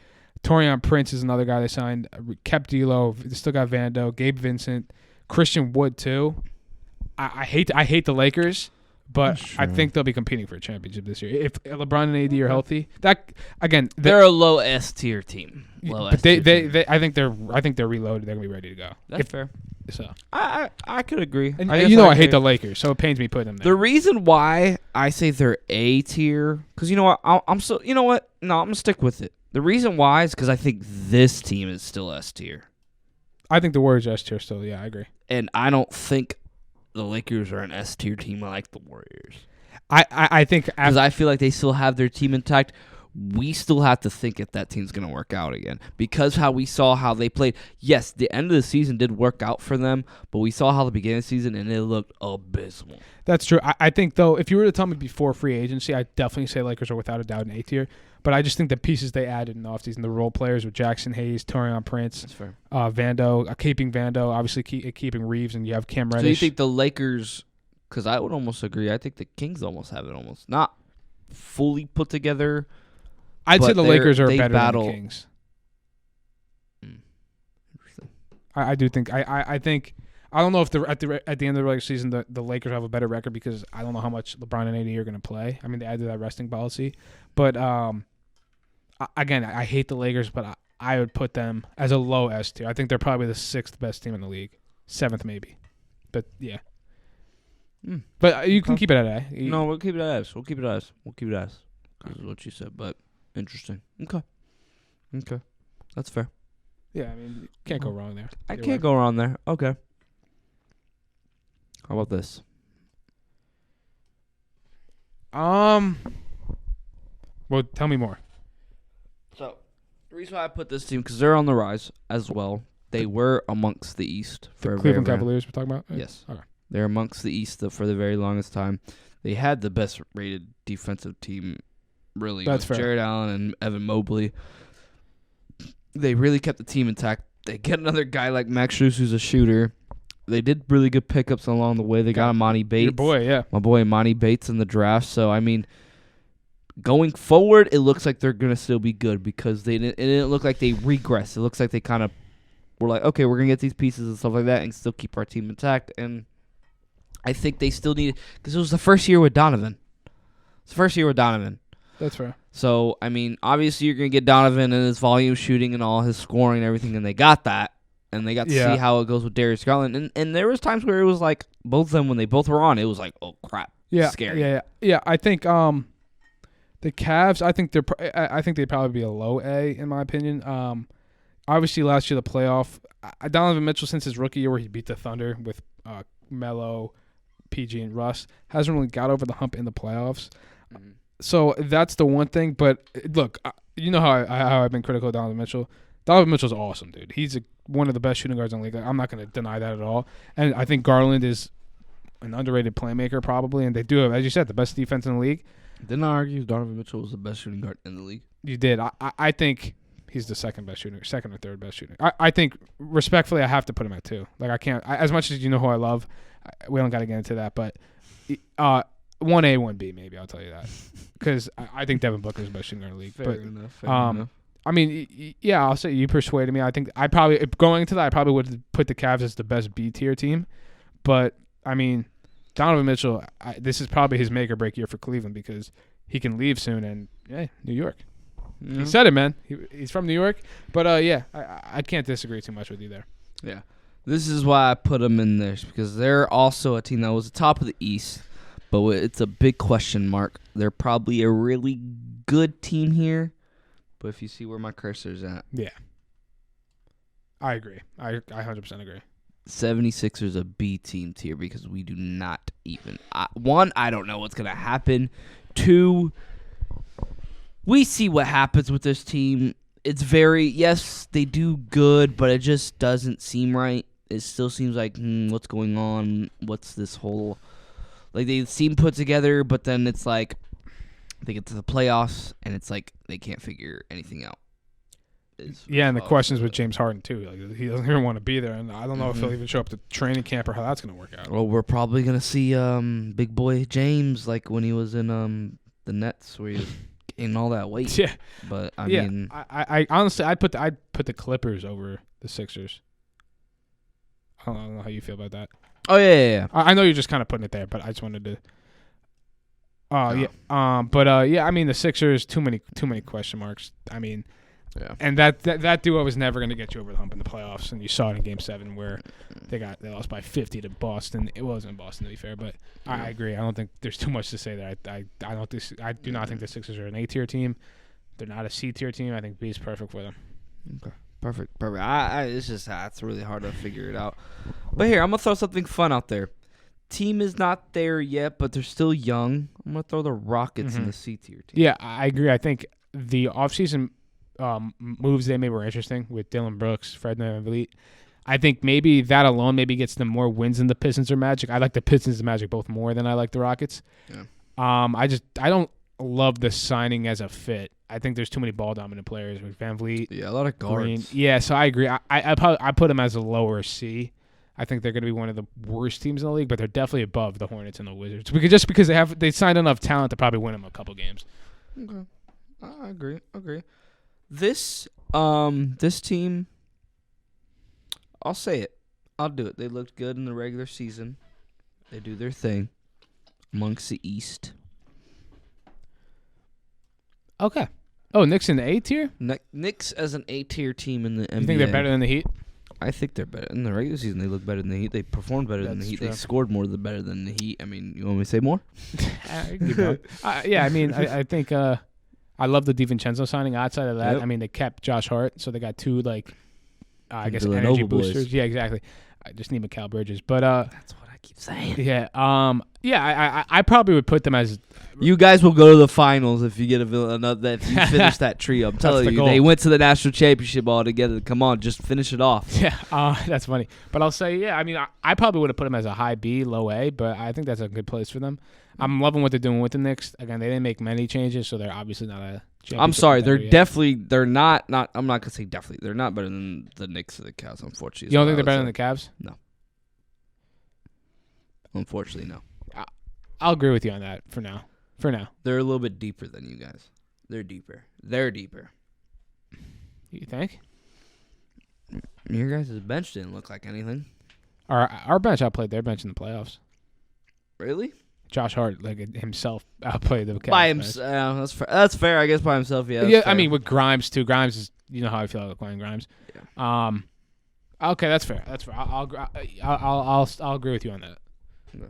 Speaker 2: Torian Prince is another guy they signed. Kept D'Lo. They still got Vando, Gabe Vincent, Christian Wood too. I hate the Lakers, but I think they'll be competing for a championship this year if LeBron and AD are healthy. That again,
Speaker 1: they're a low S tier team.
Speaker 2: But they I think they're reloaded. They're gonna be ready to go.
Speaker 1: That's fair.
Speaker 2: So
Speaker 1: I could agree.
Speaker 2: And I hate the Lakers, so it pains me putting them there.
Speaker 1: The reason why I say they're A tier, because you know what, I'm gonna stick with it. The reason why is because I think this team is still S tier.
Speaker 2: I think the Warriors are S tier still. Yeah, I agree.
Speaker 1: And I don't think the Lakers are an S tier team like the Warriors.
Speaker 2: I think
Speaker 1: because I feel like they still have their team intact. We still have to think if that team's going to work out again because how we saw how they played. Yes, the end of the season did work out for them, but we saw how the beginning of the season and it looked abysmal.
Speaker 2: That's true. I think though, if you were to tell me before free agency, I'd definitely say Lakers are without a doubt an A tier. But I just think the pieces they added in the offseason, the role players with Jackson Hayes, Torian Prince, Vando, keeping Vando, obviously keeping Reeves, and you have Cam Reddish.
Speaker 1: So you think the Lakers? Because I would almost agree. I think the Kings almost have it almost not fully put together.
Speaker 2: I'd say the Lakers are better than the Kings. I do think I think I don't know if at the end of the regular season the Lakers have a better record because I don't know how much LeBron and AD are going to play. I mean they added that resting policy, but again I hate the Lakers, but I would put them as a low S tier. I think they're probably the 6th best team in the league, 7th maybe, but yeah. But you can keep it at A.
Speaker 1: No, we'll keep it at S. We'll keep it at S. This is what you said, but. Interesting. Okay. That's fair.
Speaker 2: Yeah, I mean, you can't go wrong there.
Speaker 1: I can't go wrong there. Okay. How about this?
Speaker 2: Well, tell me more.
Speaker 1: So, the reason why I put this team, because they're on the rise as well. They were amongst the East.
Speaker 2: For the Cleveland Cavaliers we're talking about?
Speaker 1: Yes. Okay. They're amongst the East for the very longest time. They had the best rated defensive team. Really,
Speaker 2: that's fair.
Speaker 1: Jared Allen and Evan Mobley. They really kept the team intact. They get another guy like Max Strus who's a shooter. They did really good pickups along the way. They got Imani Bates.
Speaker 2: Your boy, yeah.
Speaker 1: My boy Imani Bates in the draft. So, I mean, going forward, it looks like they're going to still be good because it didn't look like they regressed. It looks like they kind of were like, okay, we're going to get these pieces and stuff like that and still keep our team intact. And I think they still need it because it was the first year with Donovan.
Speaker 2: That's fair.
Speaker 1: So, I mean, obviously you're going to get Donovan and his volume shooting and all his scoring and everything, and they got that. And they got to see how it goes with Darius Garland. And there was times where it was like, both of them, when they both were on, it was like, oh, crap.
Speaker 2: Yeah,
Speaker 1: scary.
Speaker 2: Yeah, I think the Cavs, I think they'd probably be a low A, in my opinion. Obviously, last year, the playoff, Donovan Mitchell, since his rookie year where he beat the Thunder with Melo, PG, and Russ, hasn't really got over the hump in the playoffs. Mm-hmm. So that's the one thing. But look, you know how I've been critical of Donovan Mitchell. Donovan Mitchell's awesome, dude. He's one of the best shooting guards in the league. I'm not going to deny that at all. And I think Garland is an underrated playmaker probably. And they do have, as you said, the best defense in the league.
Speaker 1: Didn't I argue Donovan Mitchell was the best shooting guard in the league?
Speaker 2: You did. I think he's the second or third best shooter. I think, respectfully, I have to put him at 2. Like, I can't. As much as you know who I love, we don't got to get into that. But 1A, 1B, maybe. I'll tell you that. Because I think Devin Booker is the best shooting guard in the league.
Speaker 1: Fair enough.
Speaker 2: I mean, yeah, I'll say you persuaded me. I think going into that, I probably would put the Cavs as the best B-tier team. But, I mean, Donovan Mitchell, this is probably his make or break year for Cleveland because he can leave soon and, New York. Yeah. He said it, man. He's from New York. But, I can't disagree too much with you there.
Speaker 1: Yeah. This is why I put them in there because they're also a team that was the top of the East. But it's a big question mark. They're probably a really good team here. But if you see where my cursor's at.
Speaker 2: Yeah. I agree. I 100% agree.
Speaker 1: 76ers a B team tier because we do not even. One, I don't know what's going to happen. 2, we see what happens with this team. It's yes, they do good, but it just doesn't seem right. It still seems like, what's going on? What's this whole... Like, they seem put together, but then it's like... they get to the playoffs, and it's like they can't figure anything out.
Speaker 2: And the questions with James Harden too. Like, he doesn't even want to be there, and I don't know if he'll even show up to training camp or how that's going to work out.
Speaker 1: Well, we're probably going to see big boy James like when he was in the Nets, where he was gaining all that weight.
Speaker 2: Yeah,
Speaker 1: but I mean,
Speaker 2: I honestly I'd put the Clippers over the Sixers. I don't know how you feel about that.
Speaker 1: Oh yeah.
Speaker 2: I know you're just kind of putting it there, but I just wanted to. Yeah. I mean, the Sixers, too many question marks. I mean,
Speaker 1: yeah.
Speaker 2: And that duo was never going to get you over the hump in the playoffs, and you saw it in Game 7 where they lost by 50 to Boston. It wasn't Boston, to be fair, but I agree. I don't think there's too much to say there. I do not think the Sixers are an A-tier team. They're not a C-tier team. I think B is perfect for them.
Speaker 1: Okay. Perfect. It's just it's really hard to figure it out. But here, I'm gonna throw something fun out there. Team is not there yet, but they're still young. I'm gonna throw the Rockets in the C tier team.
Speaker 2: Yeah, I agree. I think the offseason moves they made were interesting with Dylan Brooks, Fred VanVleet. I think maybe that alone gets them more wins than the Pistons or Magic. I like the Pistons and Magic both more than I like the Rockets.
Speaker 1: Yeah.
Speaker 2: I don't love the signing as a fit. I think there's too many ball dominant players with VanVleet.
Speaker 1: Yeah, a lot of guards.
Speaker 2: Green. Yeah, so I agree. I put them as a lower C. I think they're going to be one of the worst teams in the league, but they're definitely above the Hornets and the Wizards because they signed enough talent to probably win them a couple games.
Speaker 1: Okay, I agree. This team, I'll say it. I'll do it. They looked good in the regular season. They do their thing amongst the East.
Speaker 2: Okay. Oh, Knicks in the A tier?
Speaker 1: Knicks as an A tier team in the NBA.
Speaker 2: You think they're better than the Heat?
Speaker 1: I think they're better. In the regular season, they look better than the Heat. They performed better than the Heat.
Speaker 2: True.
Speaker 1: They scored better than the Heat. I mean, you want me to say more?
Speaker 2: Yeah, I mean, I think I love the DiVincenzo signing. Outside of that, I mean, they kept Josh Hart, so they got two, I guess, energy boosters. Boys. Yeah, exactly. I just need Mikal Bridges. But
Speaker 1: that's what I keep saying.
Speaker 2: Yeah. I probably would put them as.
Speaker 1: You guys will go to the finals if you get another. If you finish that trio, I'm telling you, they went to the national championship all together. Come on, just finish it off.
Speaker 2: Yeah, that's funny. But I'll say, yeah. I mean, I probably would have put them as a high B, low A, but I think that's a good place for them. I'm loving what they're doing with the Knicks. Again, they didn't make many changes, so they're obviously not a.
Speaker 1: I'm sorry, they're not. I'm not gonna say definitely. They're not better than the Knicks or the Cavs, unfortunately.
Speaker 2: You don't think they're better than the Cavs?
Speaker 1: No. Unfortunately, no.
Speaker 2: I'll agree with you on that for now.
Speaker 1: They're a little bit deeper than you guys. They're deeper.
Speaker 2: You think?
Speaker 1: Your guys' bench didn't look like anything.
Speaker 2: Our bench outplayed their bench in the playoffs.
Speaker 1: Really?
Speaker 2: Josh Hart, himself, outplayed the Cavs.
Speaker 1: By himself. That's fair. I guess by himself, yeah.
Speaker 2: Yeah,
Speaker 1: fair.
Speaker 2: I mean, with Grimes, too. Grimes is, you know how I feel about playing Grimes. Yeah. Okay, that's fair. I'll agree with you on that.
Speaker 1: Okay.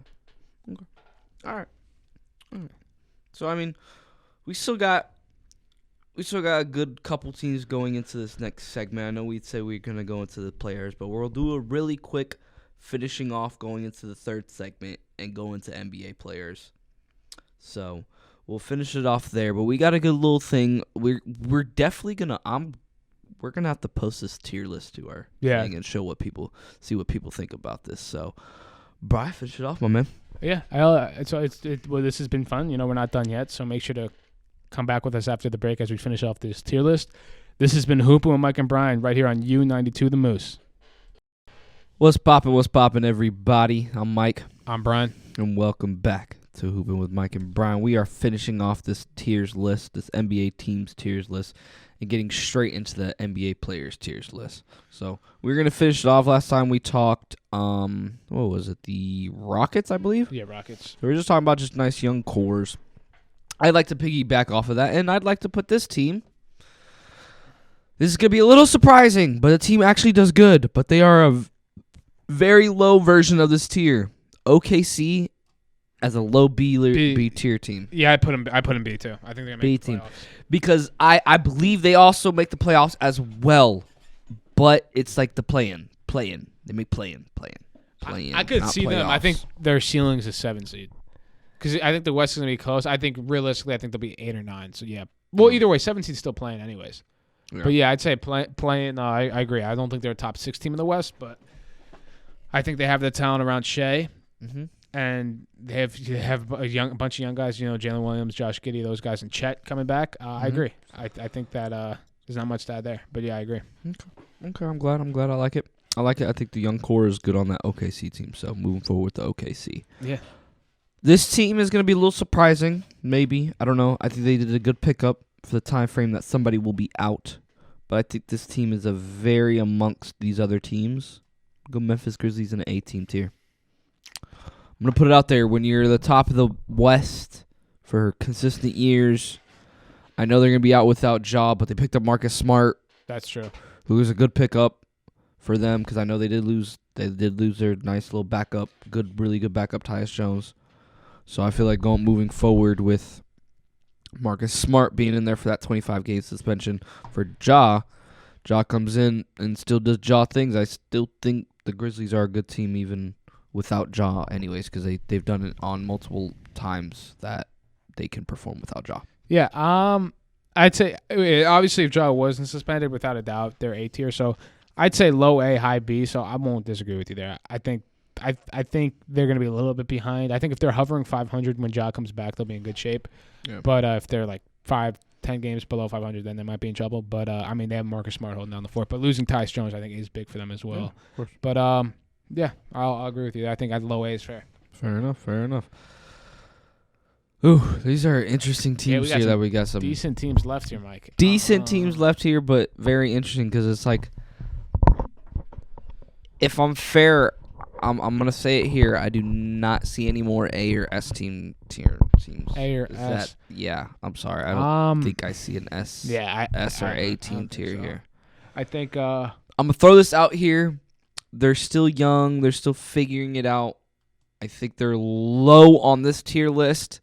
Speaker 1: All right. So I mean, we still got a good couple teams going into this next segment. I know we'd say we're gonna go into the players, but we'll do a really quick finishing off going into the third segment and go into NBA players. So we'll finish it off there. But we got a good little thing. We're definitely gonna we're gonna have to post this tier list to our thing and show what people think about this. So, Brian, finish it off, my man.
Speaker 2: Yeah, this has been fun. You know, we're not done yet, so make sure to come back with us after the break as we finish off this tier list. This has been Hoopin with Mike and Brian right here on U92 The Moose.
Speaker 1: What's poppin', everybody? I'm Mike.
Speaker 2: I'm Brian.
Speaker 1: And welcome back to Hoopin with Mike and Brian. We are finishing off this tiers list, this NBA teams tiers list, and getting straight into the NBA players tiers list. So we're going to finish it off. Last time we talked, what was it, the Rockets, I believe?
Speaker 2: Yeah, Rockets.
Speaker 1: So we're just talking about just nice young cores. I'd like to piggyback off of that, and I'd like to put this team. This is going to be a little surprising, but the team actually does good, but they are a very low version of this tier. OKC as a low B tier team.
Speaker 2: Yeah, I put him B too. I think they're gonna make the playoffs.
Speaker 1: Because I believe they also make the playoffs as well, but it's like the play-in. They make play-in.
Speaker 2: I could see
Speaker 1: playoffs.
Speaker 2: them. I think their ceiling is a 7 seed. Because I think the West is gonna be close. I think realistically, they'll be 8 or 9. So yeah. Well, either way, 7 seed's still playing anyways. Yeah. But yeah, I'd say playing. I agree. I don't think they're a top 6 team in the West, but I think they have the talent around Shea.
Speaker 1: Mm-hmm.
Speaker 2: and they have a bunch of young guys. Jalen Williams, Josh Giddey, those guys, and Chet coming back. I agree. I think that there's not much to add there, but yeah, I agree.
Speaker 1: Okay, I'm glad. I like it. I think the young core is good on that OKC team. So moving forward with the OKC.
Speaker 2: Yeah.
Speaker 1: This team is going to be a little surprising, maybe. I don't know. I think they did a good pickup for the time frame that somebody will be out. But I think this team is a very amongst these other teams. Go Memphis Grizzlies in an A-team tier. I'm going to put it out there. When you're the top of the West for consistent years, I know they're going to be out without Ja, but they picked up Marcus Smart.
Speaker 2: That's true.
Speaker 1: Who was a good pickup for them because I know they did lose their nice little backup, really good backup, Tyus Jones. So I feel like moving forward with Marcus Smart being in there for that 25-game suspension for Ja. Ja comes in and still does Ja things. I still think the Grizzlies are a good team even without Ja anyways because they've done it on multiple times that they can perform without Ja.
Speaker 2: Yeah, I'd say obviously if Ja wasn't suspended, without a doubt, they're A tier. So I'd say low A, high B. So I won't disagree with you there. I think they're going to be a little bit behind. I think if they're hovering 500 when Ja comes back, they'll be in good shape. Yeah. But if they're like 5-10 games below 500, then they might be in trouble. But they have Marcus Smart holding down the fort. But losing Tyus Jones, I think, is big for them as well. Yeah, of course. But yeah, I'll agree with you. I think low A is fair.
Speaker 1: Fair enough. Ooh, these are interesting teams here that we got some
Speaker 2: decent teams left here, Mike.
Speaker 1: Decent teams left here, but very interesting because it's like, if I'm fair, I'm gonna say it here. I do not see any more A or S teams.
Speaker 2: A or S?
Speaker 1: Yeah, I'm sorry. I don't think I see an S.
Speaker 2: Yeah,
Speaker 1: S or A team tier here.
Speaker 2: I think
Speaker 1: I'm gonna throw this out here. They're still young. They're still figuring it out. I think they're low on this tier list.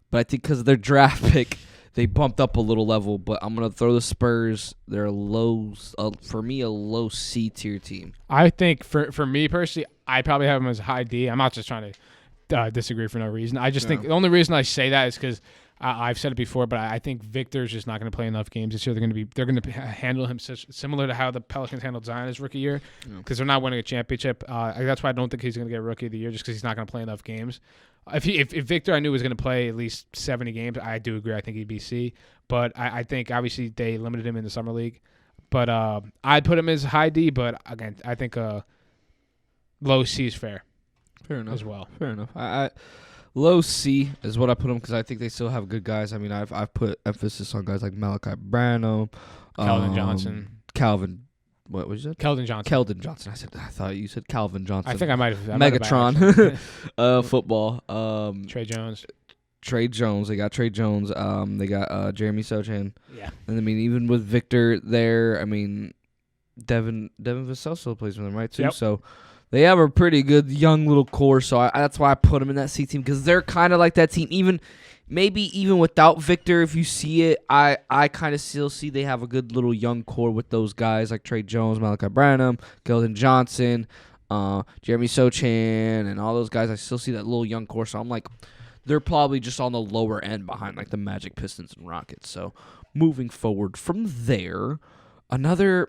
Speaker 1: But I think because of their draft pick, they bumped up a little level. But I'm going to throw the Spurs. They're for me, a low C tier team.
Speaker 2: I think for me personally, I probably have them as a high D. I'm not just trying to disagree for no reason. I just think the only reason I say that is because I've said it before, but I think Victor's just not going to play enough games this year. They're going to handle him similar to how the Pelicans handled Zion his rookie year because they're not winning a championship. That's why I don't think he's going to get Rookie of the Year just because he's not going to play enough games. If Victor I knew was going to play at least 70 games, I do agree. I think he'd be C. But I think obviously they limited him in the summer league. But I'd put him as high D. But again, I think low C is fair.
Speaker 1: Fair enough
Speaker 2: as well.
Speaker 1: Fair enough. Low C is what I put them because I think they still have good guys. I mean, I've put emphasis on guys like Malachi Branham,
Speaker 2: Keldon Johnson,
Speaker 1: What was it?
Speaker 2: Keldon Johnson.
Speaker 1: Keldon Johnson. I thought you said Calvin Johnson.
Speaker 2: I think I might have.
Speaker 1: Megatron. Football.
Speaker 2: Trey Jones.
Speaker 1: They got Trey Jones. They got Jeremy Sochan.
Speaker 2: Yeah.
Speaker 1: And I mean, even with Victor there, I mean, Devin Vassell still plays for them, right? Too. Yep. So they have a pretty good young little core. So that's why I put them in that C team because they're kind of like that team. Maybe even without Victor, if you see it, I kind of still see they have a good little young core with those guys like Trey Jones, Malachi Branham, Keldon Johnson, Jeremy Sochan, and all those guys. I still see that little young core. So I'm like, they're probably just on the lower end behind like the Magic, Pistons, and Rockets. So moving forward from there, I'm gonna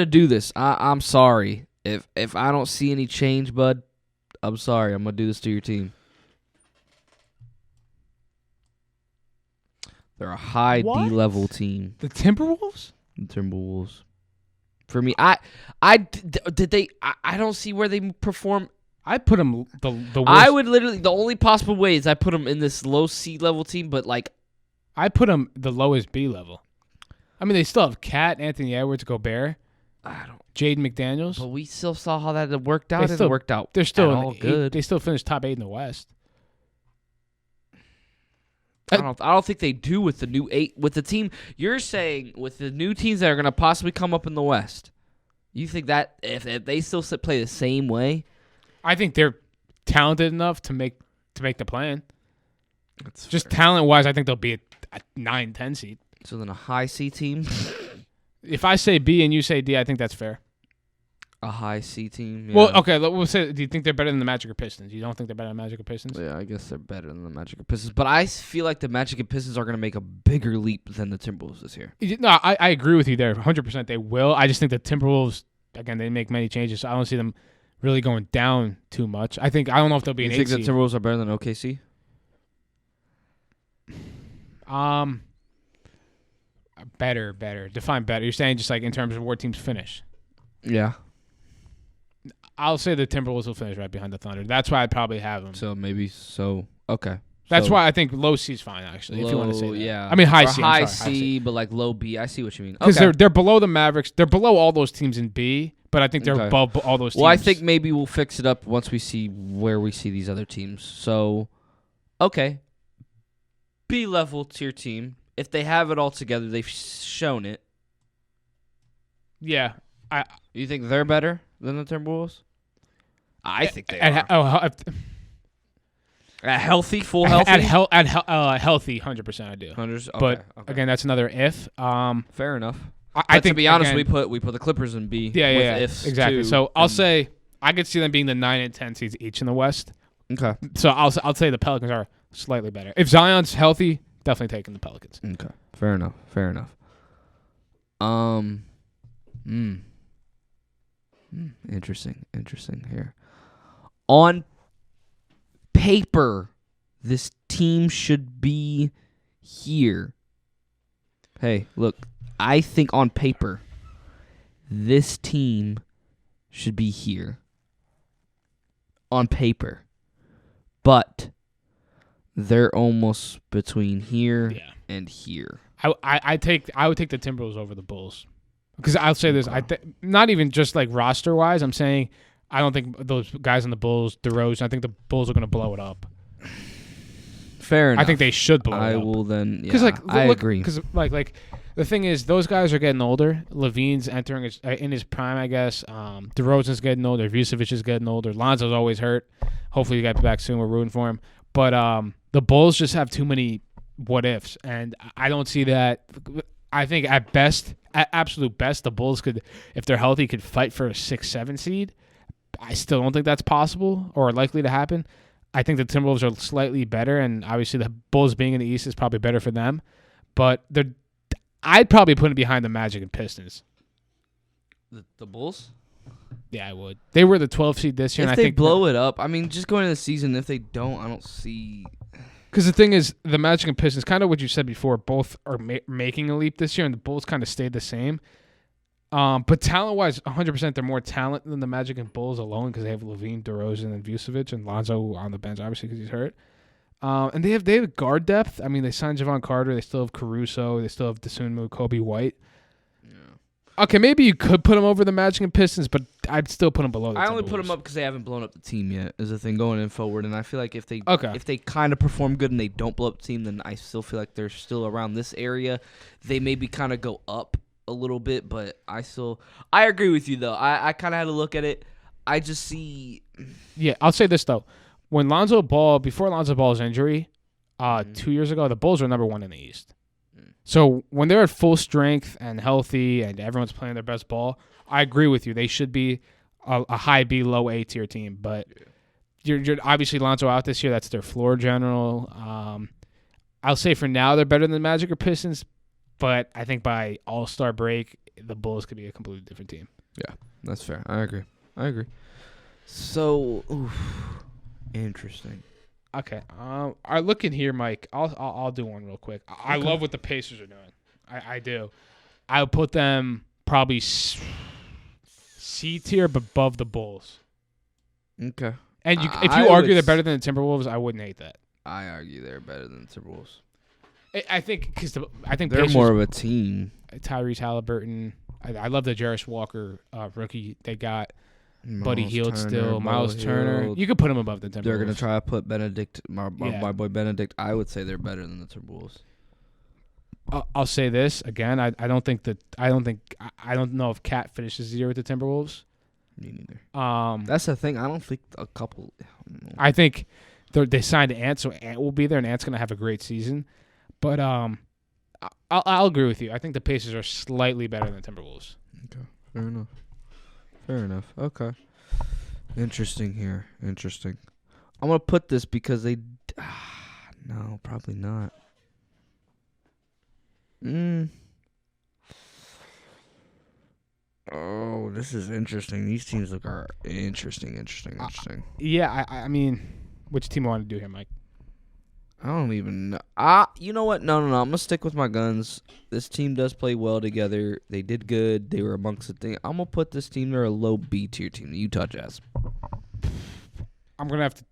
Speaker 1: do this. I'm sorry if I don't see any change, bud. I'm sorry. I'm gonna do this to your team. They're a high D-level team.
Speaker 2: The Timberwolves?
Speaker 1: The Timberwolves. For me, I don't see where they perform.
Speaker 2: I put them the worst.
Speaker 1: I would literally, the only possible way is I put them in this low C-level team, but like.
Speaker 2: I put them the lowest B level. I mean, they still have Cat, Anthony Edwards, Gobert. Jaden McDaniels.
Speaker 1: But we still saw how that worked out. It worked out.
Speaker 2: They're still
Speaker 1: all good.
Speaker 2: They still finished top 8 in the West.
Speaker 1: I don't think they do with the new 8 with the team. You're saying with the new teams that are going to possibly come up in the West. You think that if they still play the same way?
Speaker 2: I think they're talented enough to make the plan.
Speaker 1: That's
Speaker 2: just talent-wise, I think they'll be a 9-10 seed.
Speaker 1: So then a high C team?
Speaker 2: If I say B and you say D, I think that's fair.
Speaker 1: A high C team? Yeah.
Speaker 2: Well, okay, we'll say, do you think they're better than the Magic or Pistons? You don't think they're better than the Magic or Pistons?
Speaker 1: Yeah, I guess they're better than the Magic or Pistons. But I feel like the Magic and Pistons are going to make a bigger leap than the Timberwolves this year.
Speaker 2: No, I agree with you there. 100% they will. I just think the Timberwolves, again, they make many changes. So I don't see them really going down too much. I don't know if they'll be
Speaker 1: You
Speaker 2: an
Speaker 1: think
Speaker 2: 8
Speaker 1: the
Speaker 2: seed.
Speaker 1: Timberwolves are better than OKC?
Speaker 2: Better. Define better. You're saying just like in terms of where teams finish.
Speaker 1: Yeah.
Speaker 2: I'll say the Timberwolves will finish right behind the Thunder. That's why I'd probably have them.
Speaker 1: Okay.
Speaker 2: That's why I think low C is fine, actually, if you want to say that.
Speaker 1: Yeah.
Speaker 2: I mean, high
Speaker 1: or
Speaker 2: C.
Speaker 1: High
Speaker 2: I'm sorry,
Speaker 1: C, but like low B. I see what you mean.
Speaker 2: Because
Speaker 1: Okay.
Speaker 2: they're below the Mavericks. They're below all those teams in B, but I think they're above all those teams.
Speaker 1: Well, I think maybe we'll fix it up once we see where we see these other teams. So, okay. B level tier team. If they have it all together, they've shown it.
Speaker 2: Yeah.
Speaker 1: You think they're better than the Timberwolves? I think they are. At healthy, full healthy?
Speaker 2: At healthy, 100% I do.
Speaker 1: Okay.
Speaker 2: Again, that's another if.
Speaker 1: Fair enough.
Speaker 2: I think,
Speaker 1: to be honest,
Speaker 2: again,
Speaker 1: we put the Clippers in B.
Speaker 2: Yeah,
Speaker 1: with ifs
Speaker 2: exactly.
Speaker 1: too,
Speaker 2: So I'll say I could see them being the 9 and 10 seeds each in the West.
Speaker 1: Okay.
Speaker 2: So I'll say the Pelicans are slightly better. If Zion's healthy, definitely taking the Pelicans.
Speaker 1: Okay. Fair enough. Interesting here. On paper, this team should be here. Hey, look, I think on paper, this team should be here. On paper. But they're almost between here and here.
Speaker 2: I would take the Timberwolves over the Bulls. Because I'll say this, not even just like roster wise. I'm saying I don't think those guys on the Bulls, DeRozan, I think the Bulls are going to blow it up.
Speaker 1: Fair enough.
Speaker 2: I think they should blow it up.
Speaker 1: I will then. Yeah,
Speaker 2: I
Speaker 1: agree.
Speaker 2: Because like the thing is, those guys are getting older. Levine's entering in his prime, I guess. DeRozan's getting older. Vucevic is getting older. Lonzo's always hurt. Hopefully, he gets back soon. We're rooting for him. But the Bulls just have too many what ifs, and I don't see that. I think at absolute best, the Bulls could, if they're healthy, could fight for a 6-7 seed. I still don't think that's possible or likely to happen. I think the Timberwolves are slightly better, and obviously the Bulls being in the East is probably better for them. But I'd probably put it behind the Magic and Pistons.
Speaker 1: The Bulls?
Speaker 2: Yeah, I would. They were the 12th seed this year.
Speaker 1: If
Speaker 2: and
Speaker 1: they
Speaker 2: I think
Speaker 1: blow it up, I mean, just going into the season, if they don't, I don't see.
Speaker 2: Because the thing is, the Magic and Pistons, kind of what you said before, both are making a leap this year, and the Bulls kind of stayed the same. But talent-wise, 100% they're more talent than the Magic and Bulls alone because they have Levine, DeRozan, and Vucevic, and Lonzo on the bench, obviously, because he's hurt. And they have guard depth. I mean, they signed Javon Carter. They still have Caruso. They still have Dosunmu, Kobe White. Yeah. Okay, maybe you could put them over the Magic and Pistons, but I'd still put them below the
Speaker 1: I only
Speaker 2: Timberwolves.
Speaker 1: put them up because they haven't blown up the team yet, is the thing going in forward. And I feel like if they kind of perform good and they don't blow up the team, then I still feel like they're still around this area. They maybe kind of go up a little bit, but I agree with you, though. I kind of had to look at it. I just see.
Speaker 2: Yeah, I'll say this, though. Before Lonzo Ball's injury, 2 years ago, the Bulls were number 1 in the East. So when they're at full strength and healthy and everyone's playing their best ball, I agree with you. They should be a high B, low A tier team. But you're obviously Lonzo out this year. That's their floor general. I'll say for now they're better than the Magic or Pistons, but I think by All-Star break, the Bulls could be a completely different team.
Speaker 1: Yeah, that's fair. I agree. So, interesting.
Speaker 2: Okay. I look in here, Mike. I'll do one real quick. I love what the Pacers are doing. I do. I would put them probably C tier, but above the Bulls.
Speaker 1: Okay.
Speaker 2: And if you argue they're better than the Timberwolves, I wouldn't hate that.
Speaker 1: I argue they're better than the Timberwolves.
Speaker 2: I think
Speaker 1: they're
Speaker 2: Pacers,
Speaker 1: more of a team.
Speaker 2: Tyrese Halliburton. I love the Jarris Walker rookie they got. Buddy Hield still. Miles Turner. You could put them above the Timberwolves.
Speaker 1: They're going to try to put Benedict, my boy Benedict. I would say they're better than the Timberwolves.
Speaker 2: I'll say this again. I don't know if Cat finishes the year with the Timberwolves.
Speaker 1: Me neither. That's the thing. I don't think a couple.
Speaker 2: I think they signed Ant, so Ant will be there, and Ant's going to have a great season. But I'll agree with you. I think the Pacers are slightly better than the Timberwolves.
Speaker 1: Okay, fair enough. Okay. Interesting here. I'm going to put this because they... no, probably not. Oh, this is interesting. These teams are interesting.
Speaker 2: Yeah, I mean, which team I want to do here, Mike?
Speaker 1: I don't even know. You know what? No. I'm gonna stick with my guns. This team does play well together. They did good. They were amongst the thing. I'm gonna put this team. They're a low B tier team, the Utah Jazz.
Speaker 2: I'm gonna have to.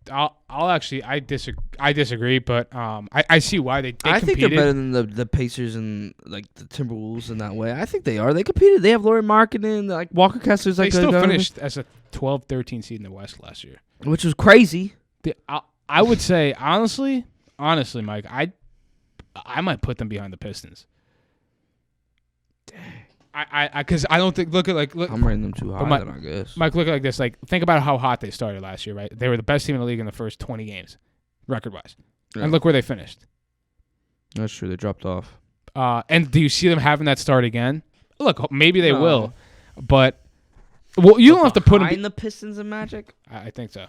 Speaker 2: I'll actually. I disagree, but I see why they
Speaker 1: I
Speaker 2: competed.
Speaker 1: think they're better than the Pacers and like the Timberwolves in that way. I think they are. They competed. They have Laurie Markkinen, like Walker Kessler's like.
Speaker 2: They still finished as a 12-13 seed in the West last year,
Speaker 1: which was crazy.
Speaker 2: I would say honestly, Mike, I might put them behind the Pistons. Because I don't think look.
Speaker 1: I'm rating them too high. Then I guess.
Speaker 2: Mike, look at it like this. Like, think about how hot they started last year. Right, they were the best team in the league in the first 20 games, record-wise, and look where they finished.
Speaker 1: That's true. They dropped off.
Speaker 2: And do you see them having that start again? Look, maybe they will, but you don't have to put them
Speaker 1: behind the Pistons and Magic.
Speaker 2: I think so.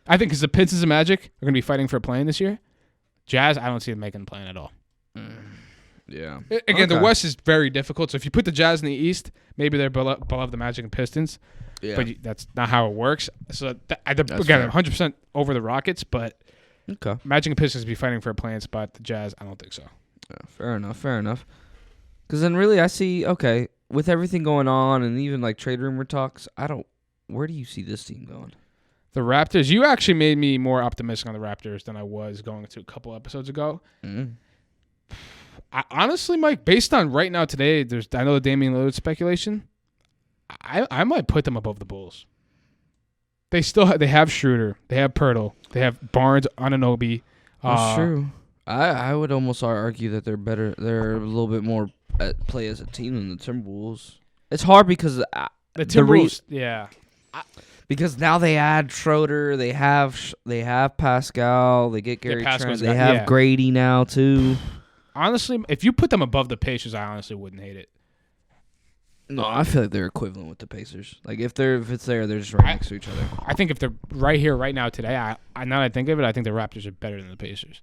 Speaker 2: I think because the Pistons and Magic are going to be fighting for a play-in this year. Jazz, I don't see them making the play-in at all.
Speaker 1: Yeah.
Speaker 2: Again, the West is very difficult. So if you put the Jazz in the East, maybe they're below the Magic and Pistons. Yeah. But that's not how it works. So again, 100% over the Rockets, but Magic and Pistons be fighting for a play-in spot. The Jazz, I don't think so.
Speaker 1: Yeah, fair enough. Because then really I see, with everything going on and even like trade rumor talks, where do you see this team going?
Speaker 2: The Raptors, you actually made me more optimistic on the Raptors than I was going to a couple episodes ago. Mm-hmm. Honestly, Mike, based on right now today, I know the Damian Lillard speculation. I might put them above the Bulls. They have Schroeder, they have Pirtle, they have Barnes, Anunoby.
Speaker 1: That's true. I would almost argue that they're better. They're a little bit more at play as a team than the Timberwolves. It's hard because
Speaker 2: the Timberwolves,
Speaker 1: because now they add Schroeder, they have Pascal, they get Gary Trent, they have Grady now too.
Speaker 2: Honestly, if you put them above the Pacers, I honestly wouldn't hate it.
Speaker 1: No, I feel like they're equivalent with the Pacers. Like if it's there, they're just right next to each other.
Speaker 2: I think if they're right here, right now, today, now that I think of it, I think the Raptors are better than the Pacers.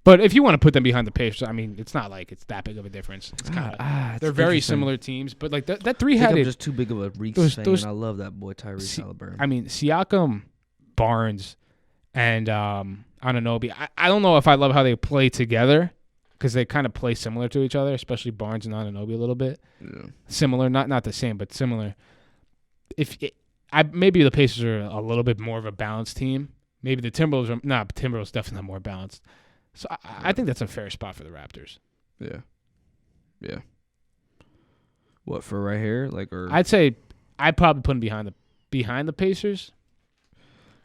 Speaker 2: But if you want to put them behind the Pacers, I mean, it's not like it's that big of a difference. It's kind of they're very similar teams, but like that three-headed.
Speaker 1: I'm just too big of a Reese fan, and I love that boy Tyrese Halliburton.
Speaker 2: I mean, Siakam, Barnes, and Anunoby. I don't know if I love how they play together because they kind of play similar to each other, especially Barnes and Anunoby a little bit. Yeah. Similar, not the same, but similar. Maybe the Pacers are a little bit more of a balanced team. Maybe the Timberwolves are Timberwolves definitely not more balanced. So I think that's a fair spot for the Raptors.
Speaker 1: Yeah. What for right here?
Speaker 2: I'd say I'd probably put them behind the Pacers.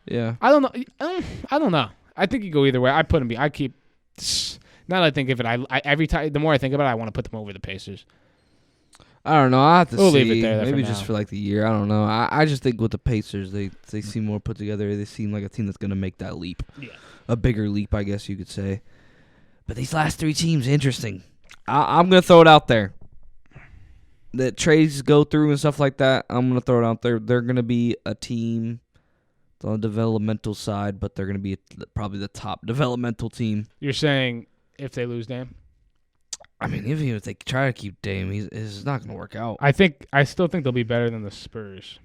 Speaker 1: Yeah.
Speaker 2: I don't know. I think you go either way. I put them. I keep. Now that I think of it, I every time the more I think about it, I want to put them over the Pacers.
Speaker 1: I don't know. I have to see.
Speaker 2: Leave it there
Speaker 1: Maybe just for like the year. I don't know. I just think with the Pacers, they seem more put together. They seem like a team that's going to make that leap. Yeah. A bigger leap, I guess you could say. But these last three teams, interesting. I'm going to throw it out there. That trades go through and stuff like that, I'm going to throw it out there. They're going to be a team on the developmental side, but they're going to be probably the top developmental team.
Speaker 2: You're saying if they lose Dame?
Speaker 1: I mean, even if they try to keep Dame, it's not going to work out.
Speaker 2: I still think they'll be better than the Spurs.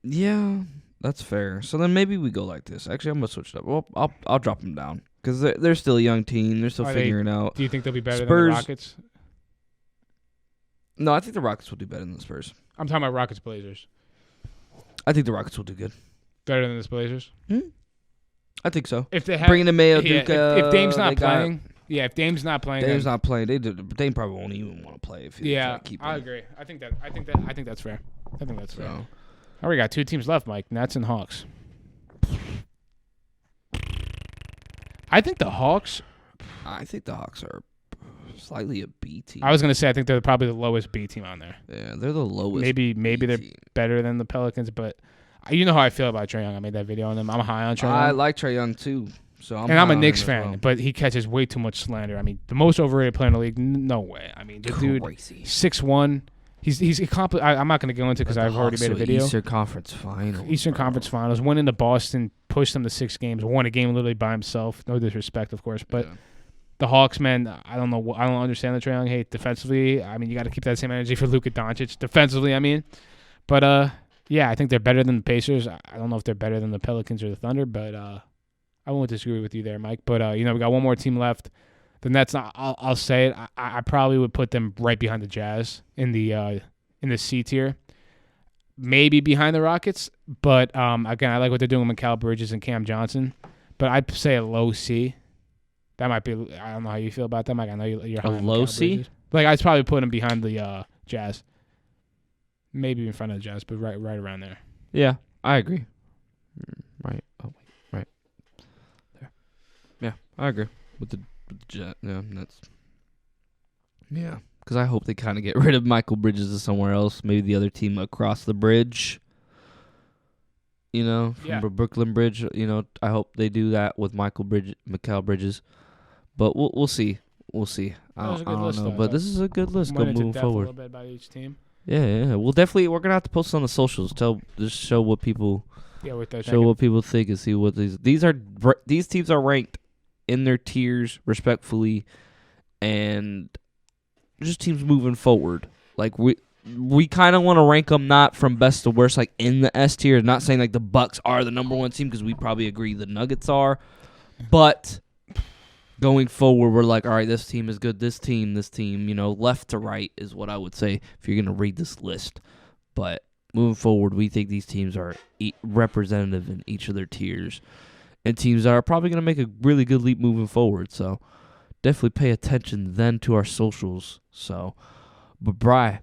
Speaker 1: Yeah, that's fair. So then maybe we go like this. Actually, I'm going to switch it up. Well, I'll drop them down because they're still a young team. They're still figuring out.
Speaker 2: Do you think they'll be better than the Rockets?
Speaker 1: No, I think the Rockets will do better than the Spurs.
Speaker 2: I'm talking about Rockets Blazers.
Speaker 1: I think the Rockets will do good.
Speaker 2: Better than the Blazers?
Speaker 1: I think so.
Speaker 2: If they have,
Speaker 1: bringing in Mayo Duca,
Speaker 2: if Dame's not playing. If Dame's not playing,
Speaker 1: Dame probably won't even want to play. If
Speaker 2: I agree. I think that's fair. I think that's fair. All right, we got two teams left, Mike. Nets and Hawks. I think the Hawks
Speaker 1: are slightly a B team.
Speaker 2: I was gonna say I think they're probably the lowest B team on there.
Speaker 1: Yeah, they're the lowest.
Speaker 2: Maybe they're better than the Pelicans, but you know how I feel about Trae Young. I made that video on them. I'm high on Trae Young. I
Speaker 1: like Trae Young too. So
Speaker 2: I'm a Knicks fan, but he catches way too much slander. I mean, the most overrated player in the league. No way. I mean, the dude, 6'1". He's accomplished. I'm not going to go into because I've already made a video.
Speaker 1: Eastern Conference Finals.
Speaker 2: Went into Boston, pushed them to 6 games, won a game literally by himself. No disrespect, of course, but The Hawks, man, I don't know. I don't understand the Trae Young hate defensively. I mean, you got to keep that same energy for Luka Doncic defensively. I mean, but yeah, I think they're better than the Pacers. I don't know if they're better than the Pelicans or the Thunder, but I won't disagree with you there, Mike. But we got one more team left. The Nets. I'll say it. I probably would put them right behind the Jazz in the C tier. Maybe behind the Rockets, but again, I like what they're doing with Mikal Bridges and Cam Johnson. But I'd say a low C. That might be. I don't know how you feel about that, Mike. I know you're high
Speaker 1: a
Speaker 2: on
Speaker 1: low
Speaker 2: Mikal
Speaker 1: C.
Speaker 2: Bridges. Like I'd probably put him behind the Jazz. Maybe in front of the Jazz, but right around there.
Speaker 1: Yeah, I agree. Right. Oh, right. There. Yeah, I agree with the Jet. Yeah, that's. Yeah, because I hope they kind of get rid of Mikal Bridges to somewhere else. Maybe the other team across the bridge. From Brooklyn Bridge. I hope they do that with Mikal Bridges. But we'll see. We'll see. I don't know. But this is a good list. Go moving forward.
Speaker 2: A little bit about each team.
Speaker 1: Yeah. We'll definitely. We're gonna have to post on the socials. Just show what people.
Speaker 2: Yeah, what they're
Speaker 1: show what people think and see what these teams are ranked in their tiers respectfully, and just teams moving forward. Like we kind of want to rank them not from best to worst, like in the S tier. Not saying like the Bucks are the number one team because we probably agree the Nuggets are, but going forward, we're like, all right, this team is good. This team, left to right is what I would say if you're gonna read this list. But moving forward, we think these teams are representative in each of their tiers, and teams that are probably gonna make a really good leap moving forward. So definitely pay attention then to our socials. So, but Bri,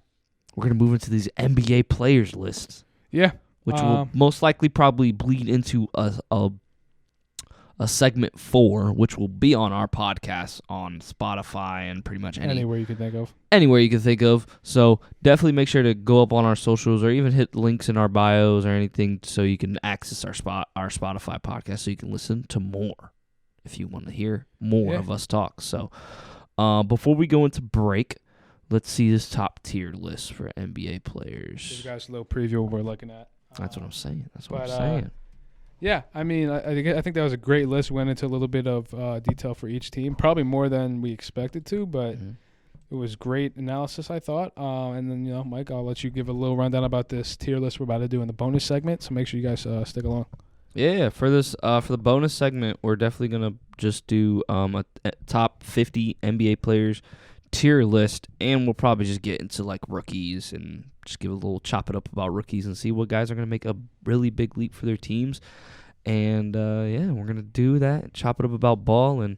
Speaker 1: we're gonna move into these NBA players lists.
Speaker 2: Yeah,
Speaker 1: which will most likely probably bleed into a segment 4, which will be on our podcast on Spotify and pretty much
Speaker 2: anywhere you can think of.
Speaker 1: Anywhere you can think of. So definitely make sure to go up on our socials or even hit links in our bios or anything so you can access our Spotify podcast so you can listen to more if you want to hear more of us talk. So before we go into break, let's see this top tier list for NBA players.
Speaker 2: Give you guys a little preview of what we're looking at.
Speaker 1: That's what I'm saying. I'm saying.
Speaker 2: Yeah, I mean, I think that was a great list. Went into a little bit of detail for each team, probably more than we expected to, but it was great analysis, I thought. And then, Mike, I'll let you give a little rundown about this tier list we're about to do in the bonus segment. So make sure you guys stick along.
Speaker 1: Yeah, for this for the bonus segment, we're definitely gonna just do a top 50 NBA players tier list, and we'll probably just get into like rookies and just give a little chop it up about rookies and see what guys are gonna make a really big leap for their teams. And we're gonna do that, chop it up about ball, and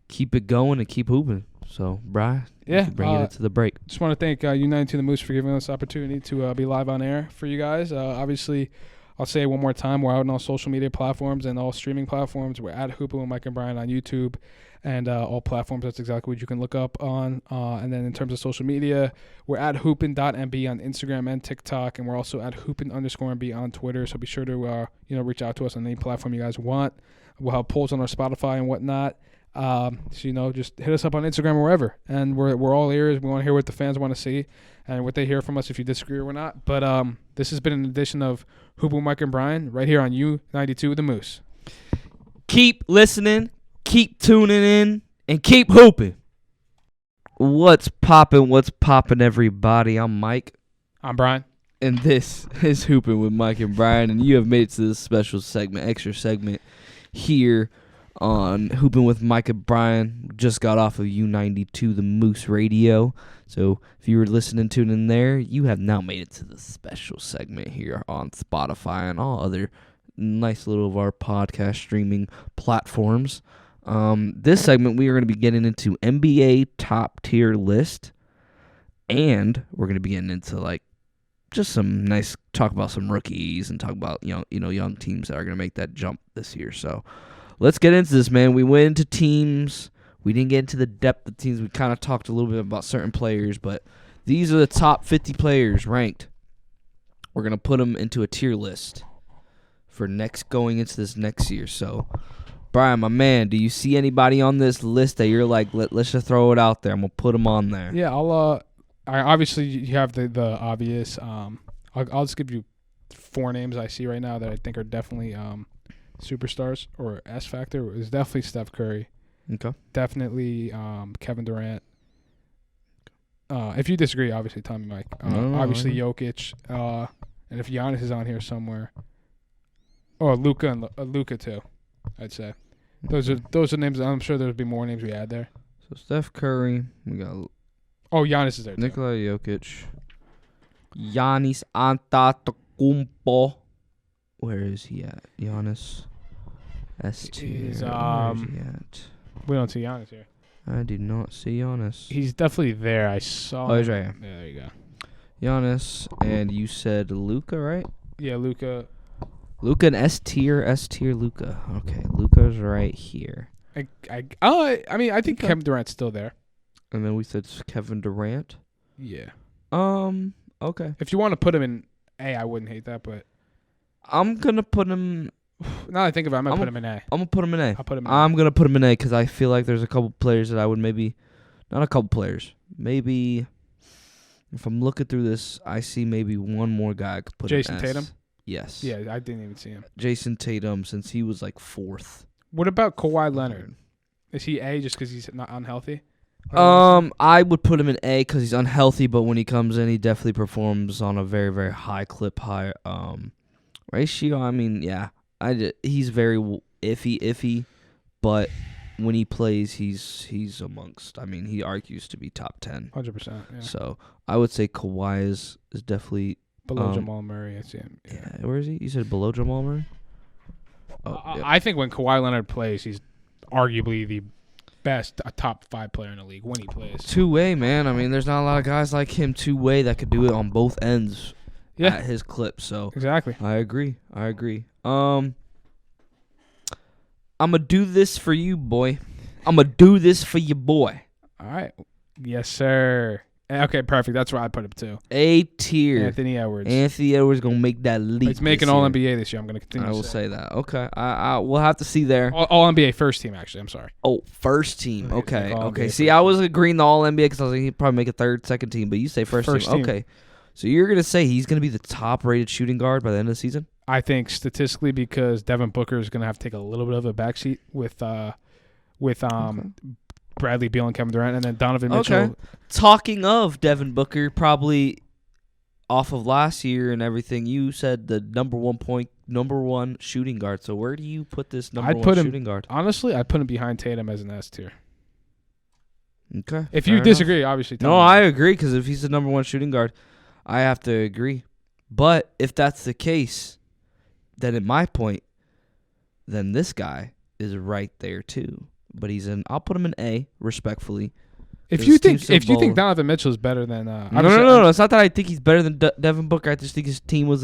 Speaker 1: keep it going and keep hooping. So, Bri, bring it to the break.
Speaker 2: Just want to thank U92 The Moose for giving us the opportunity to be live on air for you guys. Obviously, I'll say it one more time. We're out on all social media platforms and all streaming platforms. We're at Hoopin with Mike and Brian on YouTube and all platforms. That's exactly what you can look up on. And then in terms of social media, we're at hoopin.mb on Instagram and TikTok, and we're also at hoopin_mb on Twitter. So be sure to reach out to us on any platform you guys want. We'll have polls on our Spotify and whatnot. So just hit us up on Instagram or wherever, and we're all ears. We want to hear what the fans want to see and what they hear from us, if you disagree or not. But this has been an edition of Hoopin' with Mike and Brian right here on U92 The Moose.
Speaker 1: Keep listening, keep tuning in, and keep hooping. What's poppin', everybody? I'm Mike.
Speaker 2: I'm Brian.
Speaker 1: And this is Hoopin' with Mike and Brian, and you have made it to this special segment, extra segment here on Hoopin' with Mike and Brian. Just got off of U92 The Moose Radio. So if you were listening to it in there, you have now made it to the special segment here on Spotify and all other nice little of our podcast streaming platforms. This segment, we are going to be getting into NBA top tier list, and we're going to be getting into just some nice talk about some rookies and talk about young teams that are going to make that jump this year. So let's get into this, man. We went into teams. We didn't get into the depth of teams. We kind of talked a little bit about certain players, but these are the top 50 players ranked. We're going to put them into a tier list for going into this next year. So, Brian, my man, do you see anybody on this list that you're like, let's just throw it out there? I'm going to put them on there.
Speaker 2: Yeah, obviously you have the obvious. I'll just give you 4 names I see right now that I think are definitely superstars or S factor. Is definitely Steph Curry.
Speaker 1: Okay.
Speaker 2: Definitely Kevin Durant. If you disagree, obviously tell me, Mike. Obviously Jokic. And if Giannis is on here somewhere, Luka and Luka too, I'd say. Those are names. I'm sure there'll be more names we add there.
Speaker 1: So Steph Curry, we got.
Speaker 2: Giannis is there too.
Speaker 1: Nikola Jokic, Giannis Antetokounmpo. Where is he at? Giannis S tier. Where is he at?
Speaker 2: We don't see Giannis here.
Speaker 1: I do not see Giannis.
Speaker 2: He's definitely there. I saw.
Speaker 1: Oh, he's right here.
Speaker 2: Yeah, there you go.
Speaker 1: Giannis, and you said Luka, right?
Speaker 2: Yeah, Luka.
Speaker 1: Luka and S tier Luka. Okay, Luka's right here.
Speaker 2: I think Kevin Durant's still there.
Speaker 1: And then we said Kevin Durant.
Speaker 2: Yeah.
Speaker 1: Okay.
Speaker 2: If you want to put him in A, I wouldn't hate that, but
Speaker 1: I'm gonna put him.
Speaker 2: Now that I think about it, I'm gonna put him in A.
Speaker 1: I'm gonna put him in A.
Speaker 2: I'll put him in A.
Speaker 1: I'm gonna put him in A because I feel like there's a couple players that I would maybe, not a couple players, maybe. If I'm looking through this, I see maybe one more guy I could put
Speaker 2: Jason
Speaker 1: in S.
Speaker 2: Tatum?
Speaker 1: Yes.
Speaker 2: Yeah, I didn't even see him.
Speaker 1: Jason Tatum, since he was like 4th.
Speaker 2: What about Kawhi Leonard? Is he A just because he's not unhealthy?
Speaker 1: I would put him in A because he's unhealthy, but when he comes in, he definitely performs on a very, very high ratio. I mean, yeah, he's very iffy, but when he plays, he's amongst. I mean, he argues to be top 10.
Speaker 2: 100%. Yeah.
Speaker 1: So I would say Kawhi is definitely
Speaker 2: below Jamal Murray. I see him.
Speaker 1: Yeah, where is he? You said below Jamal Murray?
Speaker 2: I think when Kawhi Leonard plays, he's arguably the best top 5 player in the league when he plays.
Speaker 1: Two-way, man. I mean, there's not a lot of guys like him two-way that could do it on both ends at his clip. So
Speaker 2: exactly.
Speaker 1: I agree. I'm going to do this for you, boy. I'm going to do this for you, boy.
Speaker 2: All right. Yes, sir. Okay, perfect. That's where I put him too.
Speaker 1: A tier.
Speaker 2: Anthony Edwards
Speaker 1: gonna make that leap.
Speaker 2: He's making All NBA this year. I'm gonna continue.
Speaker 1: I will say that. Okay. We'll have to see there.
Speaker 2: All NBA first team. Actually, I'm sorry.
Speaker 1: Oh, first team. Okay. See, I was agreeing the All NBA because I was like he'd probably make a second team, but you say first team. Okay. So you're gonna say he's gonna be the top rated shooting guard by the end of the season?
Speaker 2: I think statistically because Devin Booker is gonna have to take a little bit of a backseat with Bradley Beal and Kevin Durant, and then Donovan Mitchell.
Speaker 1: Okay. Talking of Devin Booker, probably off of last year and everything, you said the number one shooting guard. So where do you put this number one shooting guard?
Speaker 2: Honestly, I'd put him behind Tatum as an S tier.
Speaker 1: Okay.
Speaker 2: If you disagree, obviously tell me.
Speaker 1: I agree because if he's the number one shooting guard, I have to agree. But if that's the case, then at my point, then this guy is right there too. But I'll put him in A, respectfully.
Speaker 2: If you think Donovan Mitchell is better than
Speaker 1: no, it's not that I think he's better than Devin Booker. I just think his team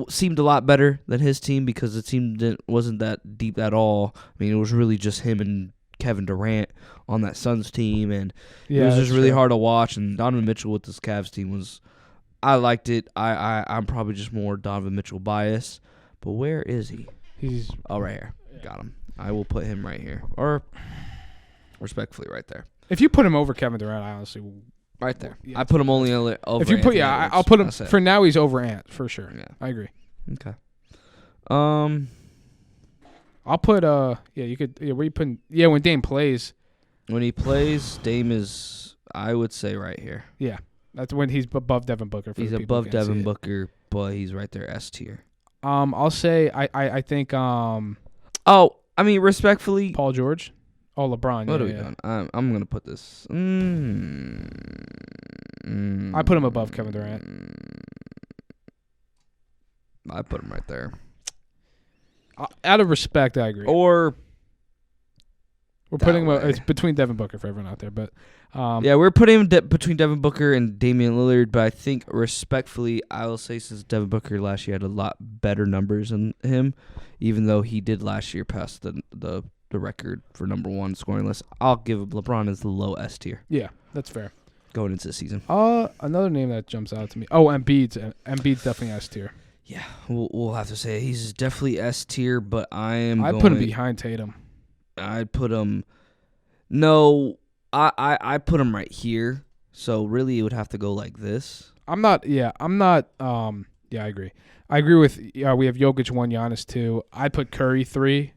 Speaker 1: seemed a lot better than his team because the team wasn't that deep at all. I mean, it was really just him and Kevin Durant on that Suns team, and it was just really hard to watch. And Donovan Mitchell with this Cavs team I liked it. I'm probably just more Donovan Mitchell biased. But where is he?
Speaker 2: He's
Speaker 1: right here. Yeah. Got him. I will put him right here, or respectfully right there.
Speaker 2: If you put him over Kevin Durant, I honestly
Speaker 1: right there. Yeah, I put him only over.
Speaker 2: If you put I'll put him for now. He's over Ant for sure. Yeah, I agree.
Speaker 1: Okay.
Speaker 2: I'll put you could where you putting when Dame plays.
Speaker 1: When he plays, Dame is I would say right here.
Speaker 2: Yeah, that's when he's above Devin Booker.
Speaker 1: He's above Devin Booker, but he's right there S tier.
Speaker 2: I'll say I think
Speaker 1: I mean, respectfully,
Speaker 2: Paul George. Oh, LeBron.
Speaker 1: What are we doing? I'm going to put this.
Speaker 2: I put him above Kevin Durant.
Speaker 1: I put him right there.
Speaker 2: Out of respect, I agree.
Speaker 1: Or
Speaker 2: we're putting it's between Devin Booker for everyone out there, but
Speaker 1: we're putting him between Devin Booker and Damian Lillard. But I think respectfully, I will say since Devin Booker last year had a lot better numbers than him, even though he did last year pass the record for number one scoring list, I'll give LeBron as the low S tier.
Speaker 2: Yeah, that's fair.
Speaker 1: Going into the season.
Speaker 2: Another name that jumps out to me. Oh, Embiid's definitely S tier.
Speaker 1: Yeah, we'll have to say he's definitely S tier, but I'd
Speaker 2: put him behind Tatum.
Speaker 1: I'd put him. No, I put him right here. So really, it would have to go like this.
Speaker 2: I'm not. Yeah, I agree. I agree with. We have Jokic 1, Giannis 2. I'd put Curry 3.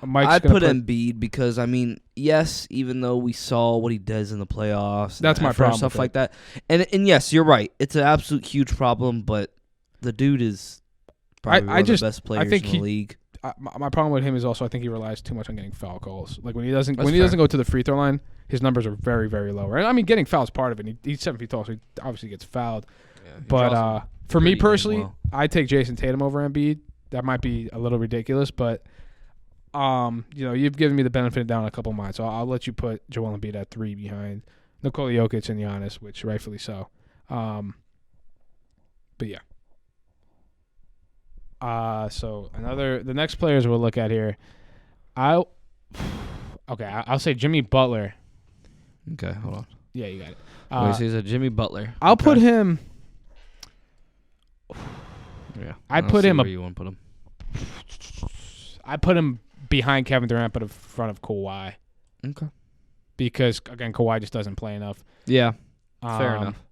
Speaker 1: I'd put Embiid because, I mean, yes, even though we saw what he does in the playoffs.
Speaker 2: That's my problem.
Speaker 1: Stuff like that. And yes, you're right. It's an absolute huge problem, but the dude is probably one of the best players in the league.
Speaker 2: My problem with him is also I think he relies too much on getting foul calls. Like when he doesn't go to the free throw line, his numbers are very, very low. Right? I mean, getting fouled is part of it. He's 7 feet tall, so he obviously gets fouled. Yeah, but for me personally, I take Jason Tatum over Embiid. That might be a little ridiculous, but you've given me the benefit of down a couple of mine, so I'll let you put Joel Embiid at 3 behind Nikola Jokic and Giannis, which rightfully so. But yeah. So the next players we'll look at here, I'll say Jimmy Butler.
Speaker 1: Okay, hold on.
Speaker 2: Yeah, you got it.
Speaker 1: Wait, so he's a Jimmy Butler.
Speaker 2: I'll put him.
Speaker 1: Yeah,
Speaker 2: I put him.
Speaker 1: Where you want to put him?
Speaker 2: I put him behind Kevin Durant, but in front of Kawhi.
Speaker 1: Okay.
Speaker 2: Because again, Kawhi just doesn't play enough.
Speaker 1: Yeah. Fair enough.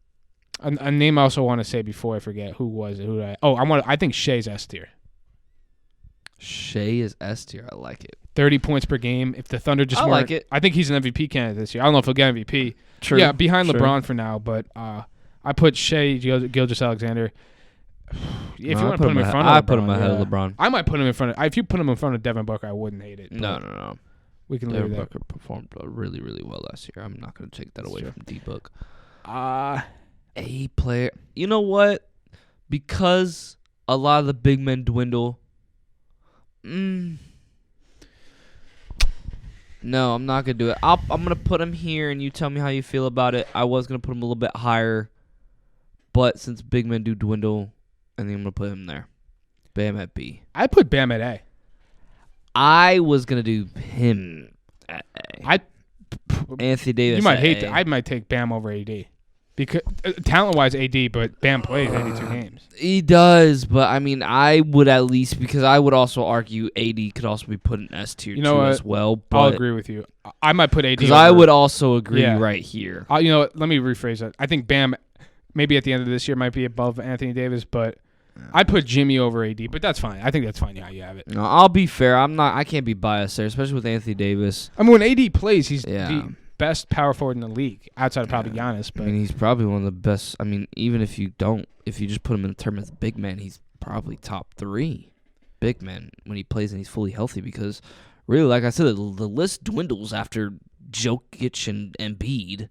Speaker 2: A name I also want to say before I forget who was it. I think Shea's S tier.
Speaker 1: Shea is S tier. I like it.
Speaker 2: 30 points per game. If the Thunder just
Speaker 1: like it.
Speaker 2: I think he's an MVP candidate this year. I don't know if he'll get MVP.
Speaker 1: True.
Speaker 2: Yeah, behind LeBron for now, but I put Shea Gilgeous-Alexander. If you want to put him in front of LeBron,
Speaker 1: I put him ahead of LeBron.
Speaker 2: I might put him in front of. If you put him in front of Devin Booker, I wouldn't hate it.
Speaker 1: No.
Speaker 2: We can
Speaker 1: Devin
Speaker 2: leave
Speaker 1: Booker performed really, really well last year. I'm not going to take that away from D-Book. A player. You know what? Because a lot of the big men dwindle. No, I'm not going to do it. I'm going to put him here, and you tell me how you feel about it. I was going to put him a little bit higher, but since big men do dwindle, I think I'm going to put him there. Bam at B.
Speaker 2: I put Bam at A.
Speaker 1: I was going to do him at A. Anthony Davis.
Speaker 2: You might hate that. I might take Bam over AD. Because talent-wise, AD, but Bam plays 82 games.
Speaker 1: He does, but I mean, I would at least, because I would also argue AD could also be put in S tier as well. But
Speaker 2: I'll agree with you. I might put AD
Speaker 1: because I would also agree right here.
Speaker 2: You know what? Let me rephrase that. I think Bam, maybe at the end of this year, might be above Anthony Davis, but I'd put Jimmy over AD. But that's fine. I think that's fine. Yeah, you have it.
Speaker 1: No, I'll be fair. I can't be biased there, especially with Anthony Davis.
Speaker 2: I mean, when AD plays, he's the best power forward in the league, outside of probably Giannis. But
Speaker 1: I mean, he's probably one of the best. I mean, even if you just put him in terms of big man, he's probably top 3 big men when he plays and he's fully healthy. Because really, like I said, the list dwindles after Jokic and Embiid.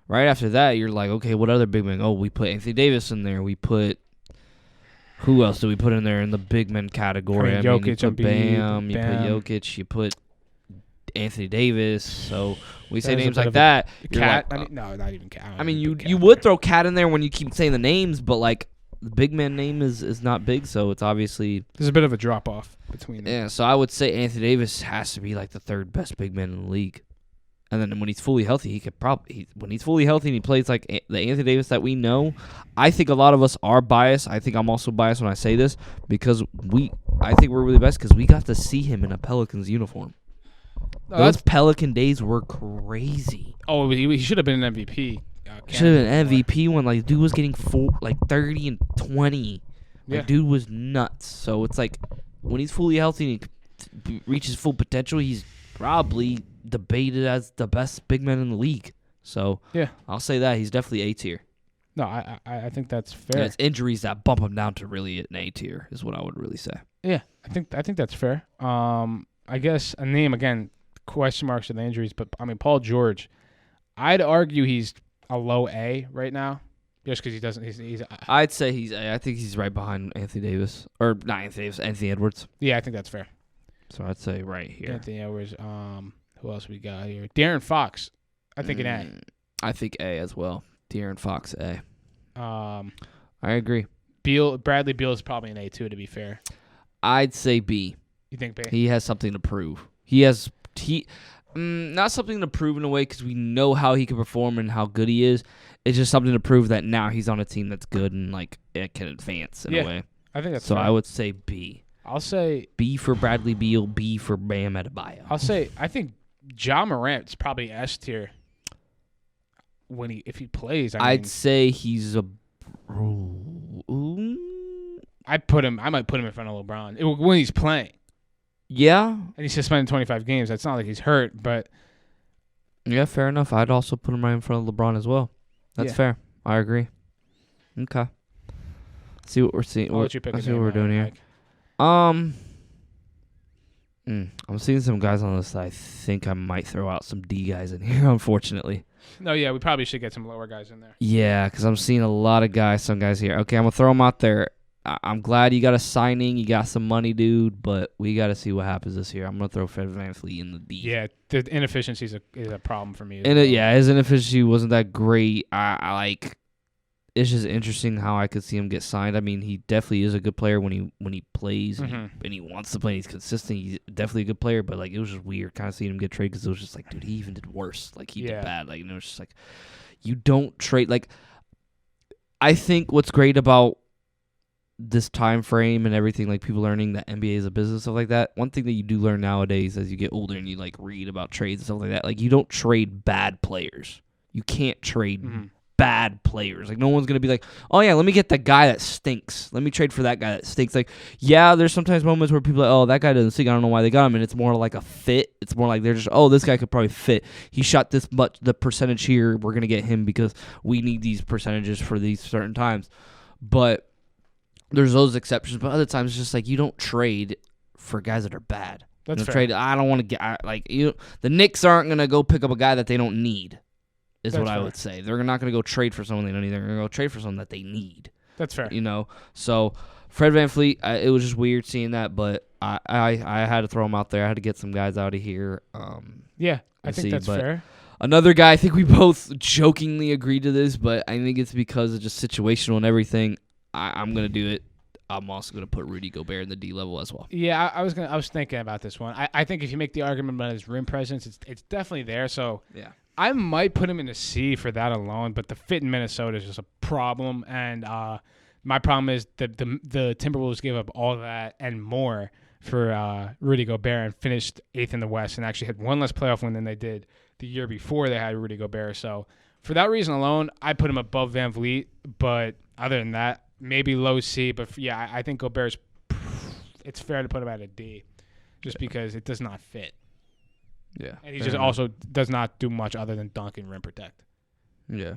Speaker 1: Right after that, you're like, okay, what other big men? Oh, we put Anthony Davis in there. We put who else did we put in there in the big men category?
Speaker 2: I mean, Jokic,
Speaker 1: you put
Speaker 2: Embiid,
Speaker 1: you put Jokic, you put Anthony Davis. So we say names like that.
Speaker 2: Cat. Like, no, not even Cat.
Speaker 1: I mean, you would throw Cat in there when you keep saying the names, but like the big man name is not big, so it's obviously
Speaker 2: there's a bit of a drop off between them.
Speaker 1: Yeah, so I would say Anthony Davis has to be like the 3rd best big man in the league. And then when he's fully healthy, he could when he's fully healthy and he plays like the Anthony Davis that we know. I think a lot of us are biased. I think I'm also biased when I say this because I think we're really best because we got to see him in a Pelicans uniform. Those Pelican days were crazy.
Speaker 2: Oh, he should have been an MVP.
Speaker 1: Should have been MVP when like dude was getting 30 and 20. Like, dude was nuts. So it's like when he's fully healthy and he reaches full potential, he's probably debated as the best big man in the league. So
Speaker 2: yeah,
Speaker 1: I'll say that he's definitely A tier.
Speaker 2: No, I think that's fair.
Speaker 1: And it's injuries that bump him down to really an A tier is what I would really say.
Speaker 2: Yeah, I think that's fair. I guess a name again, question marks with the injuries, but I mean Paul George, I'd argue he's a low A right now, just because he doesn't. He's
Speaker 1: I'd say he's A. I think he's right behind Anthony Davis or not Anthony Davis, Anthony Edwards.
Speaker 2: Yeah, I think that's fair.
Speaker 1: So I'd say right here.
Speaker 2: Anthony Edwards. Who else we got here? De'Aaron Fox. I think an A.
Speaker 1: I think A as well. De'Aaron Fox A. I agree.
Speaker 2: Bradley Beal is probably an A too. To be fair,
Speaker 1: I'd say B.
Speaker 2: You think B?
Speaker 1: He has something to prove. Not something to prove in a way because we know how he can perform and how good he is. It's just something to prove that now he's on a team that's good and like it can advance in a way.
Speaker 2: I think that's
Speaker 1: so.
Speaker 2: Fair.
Speaker 1: I would say B.
Speaker 2: I'll say
Speaker 1: B for Bradley Beal. B for Bam Adebayo.
Speaker 2: I think Ja Morant's probably S tier if he plays.
Speaker 1: I'd say he's a.
Speaker 2: I might put him in front of LeBron when he's playing.
Speaker 1: Yeah.
Speaker 2: And he's suspended 25 games. That's not like he's hurt, but.
Speaker 1: Yeah, fair enough. I'd also put him right in front of LeBron as well. That's fair. I agree. Okay. See what we're seeing.
Speaker 2: I'll let you pick
Speaker 1: see what we're doing here. I'm seeing some guys on this that I think I might throw out some D guys in here, unfortunately.
Speaker 2: No, yeah, we probably should get some lower guys in there.
Speaker 1: Yeah, because I'm seeing a lot of guys, some guys here. Okay, I'm going to throw them out there. I'm glad you got a signing. You got some money, dude, but we got to see what happens this year. I'm going to throw Fred VanVleet in the D.
Speaker 2: Yeah, the inefficiency is a problem for me.
Speaker 1: His inefficiency wasn't that great. I like... It's just interesting how I could see him get signed. I mean, he definitely is a good player when he plays and he wants to play. He's consistent. He's definitely a good player, but like it was just weird kind of seeing him get traded because it was just like, dude, he even did worse. Like he did bad. Like it's just like you don't trade. Like I think what's great about this time frame and everything, like people learning that NBA is a business, stuff like that. One thing that you do learn nowadays as you get older and you like read about trades and stuff like that, like you don't trade bad players. You can't trade bad players. Like no one's gonna be like, oh yeah, let me get the guy that stinks. Let me trade for that guy that stinks. Like yeah, there's sometimes moments where people are like, oh, that guy doesn't stink. I don't know why they got him, and it's more like a fit. It's more like they're just, oh, this guy could probably fit. He shot this much, the percentage here. We're gonna get him because we need these percentages for these certain times. But there's those exceptions. But other times it's just like you don't trade for guys that are bad.
Speaker 2: That's fair.
Speaker 1: Trade. I don't want to get the Knicks aren't gonna go pick up a guy that they don't need. That's what I would say. They're not going to go trade for someone they don't need. They're going to go trade for someone that they need.
Speaker 2: That's fair.
Speaker 1: So Fred VanVleet, it was just weird seeing that, but I had to throw him out there. I had to get some guys out of here.
Speaker 2: I think that's fair.
Speaker 1: Another guy, I think we both jokingly agreed to this, but I think it's because of just situational and everything. I'm going to do it. I'm also going to put Rudy Gobert in the D level as well.
Speaker 2: Yeah, I was thinking about this one. I think if you make the argument about his rim presence, it's definitely there. So
Speaker 1: yeah.
Speaker 2: I might put him in a C for that alone, but the fit in Minnesota is just a problem. And my problem is that the Timberwolves gave up all that and more for Rudy Gobert and finished 8th in the West and actually had one less playoff win than they did the year before they had Rudy Gobert. So for that reason alone, I put him above VanVleet. But other than that, maybe low C. But yeah, I think Gobert's it's fair to put him at a D just because it does not fit.
Speaker 1: Yeah.
Speaker 2: And he just also does not do much other than dunk and rim protect.
Speaker 1: Yeah.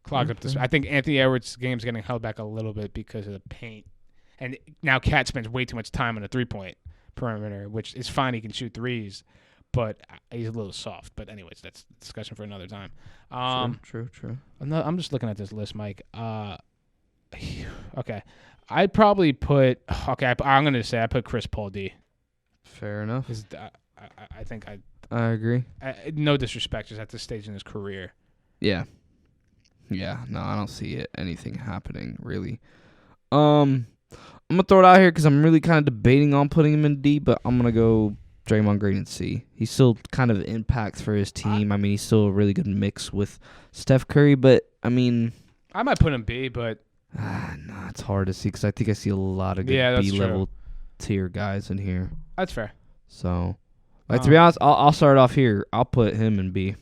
Speaker 2: Clogs up this. I think Anthony Edwards' game's getting held back a little bit because of the paint. And now Cat spends way too much time on the three-point perimeter, which is fine. He can shoot threes, but he's a little soft. But anyways, that's a discussion for another time.
Speaker 1: True.
Speaker 2: I'm just looking at this list, Mike. Okay. I'd probably put – okay, I'm going to say I put Chris Paul D.
Speaker 1: Fair enough.
Speaker 2: I think
Speaker 1: I agree.
Speaker 2: No disrespect, just at this stage in his career.
Speaker 1: Yeah. Yeah, no, I don't see anything happening, really. I'm going to throw it out here because I'm really kind of debating on putting him in D, but I'm going to go Draymond Green in C. He still kind of impacts for his team. I mean, he's still a really good mix with Steph Curry, but, I mean... I
Speaker 2: might put him B, but...
Speaker 1: no, it's hard to see because I think I see a lot of good B-level tier guys in here.
Speaker 2: That's fair.
Speaker 1: So... to be honest, I'll start off here. I'll put him in B.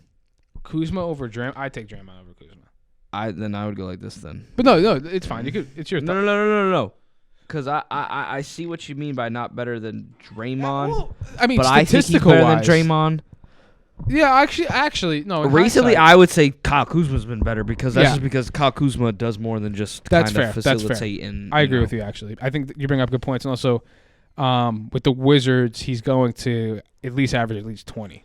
Speaker 2: Kuzma over Draymond. I'd take Draymond over Kuzma.
Speaker 1: Then I would go like this then.
Speaker 2: But no, it's fine. You could. It's your thought.
Speaker 1: No. Because I see what you mean by not better than Draymond.
Speaker 2: Well, I mean,
Speaker 1: but I think he's better than Draymond.
Speaker 2: Yeah, actually, no.
Speaker 1: Recently, I would say Kyle Kuzma's been better because that's just because Kyle Kuzma does more than just kind of facilitate. That's fair.
Speaker 2: I agree with you. Actually, I think you bring up good points, and also with the Wizards, he's going to at least average at least 20.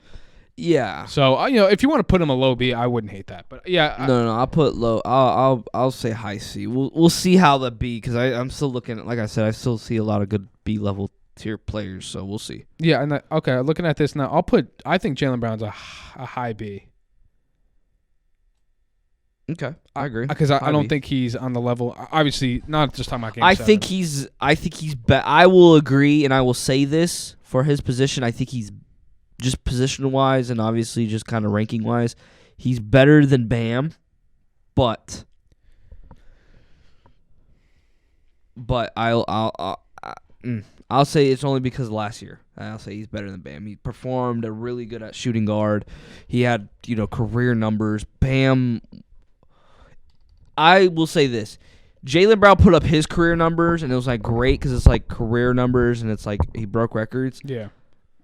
Speaker 1: Yeah.
Speaker 2: So if you want to put him a low B, I wouldn't hate that. But yeah.
Speaker 1: No, I'll put low. I'll say high C. We'll see how the B because I'm still looking at, like I said, I still see a lot of good B level tier players. So we'll see.
Speaker 2: Yeah, and looking at this now, I think Jaylen Brown's a high B.
Speaker 1: Okay, I agree.
Speaker 2: Because I don't think he's on the level. Obviously, not just talking about game 7.
Speaker 1: I think he's. I will agree, and I will say this for his position. I think he's just position wise, and obviously just kind of ranking wise, he's better than Bam, but I'll say it's only because of last year. I'll say he's better than Bam. He performed really good at shooting guard. He had career numbers. Bam. I will say this. Jaylen Brown put up his career numbers, and it was like great because it's like career numbers, and it's like he broke records.
Speaker 2: Yeah.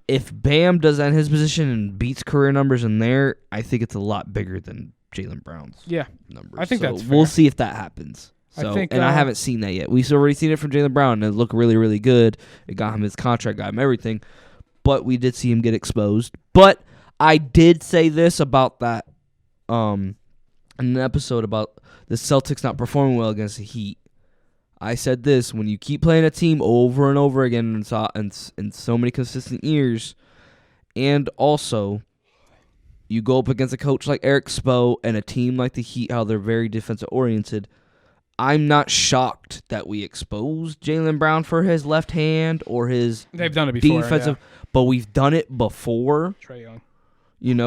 Speaker 1: If Bam does that in his position and beats career numbers in there, I think it's a lot bigger than Jaylen Brown's numbers.
Speaker 2: I think that's fair.
Speaker 1: We'll see if that happens. So, I haven't seen that yet. We've already seen it from Jaylen Brown, and it looked really, really good. It got him his contract, got him everything. But we did see him get exposed. But I did say this about that in an episode about the Celtics not performing well against the Heat. I said this, when you keep playing a team over and over again in so many consistent years, and also you go up against a coach like Eric Spo and a team like the Heat, how they're very defensive-oriented, I'm not shocked that we exposed Jaylen Brown for his left hand or his
Speaker 2: They've done it before,
Speaker 1: defensive, but we've done it before.
Speaker 2: Trae Young.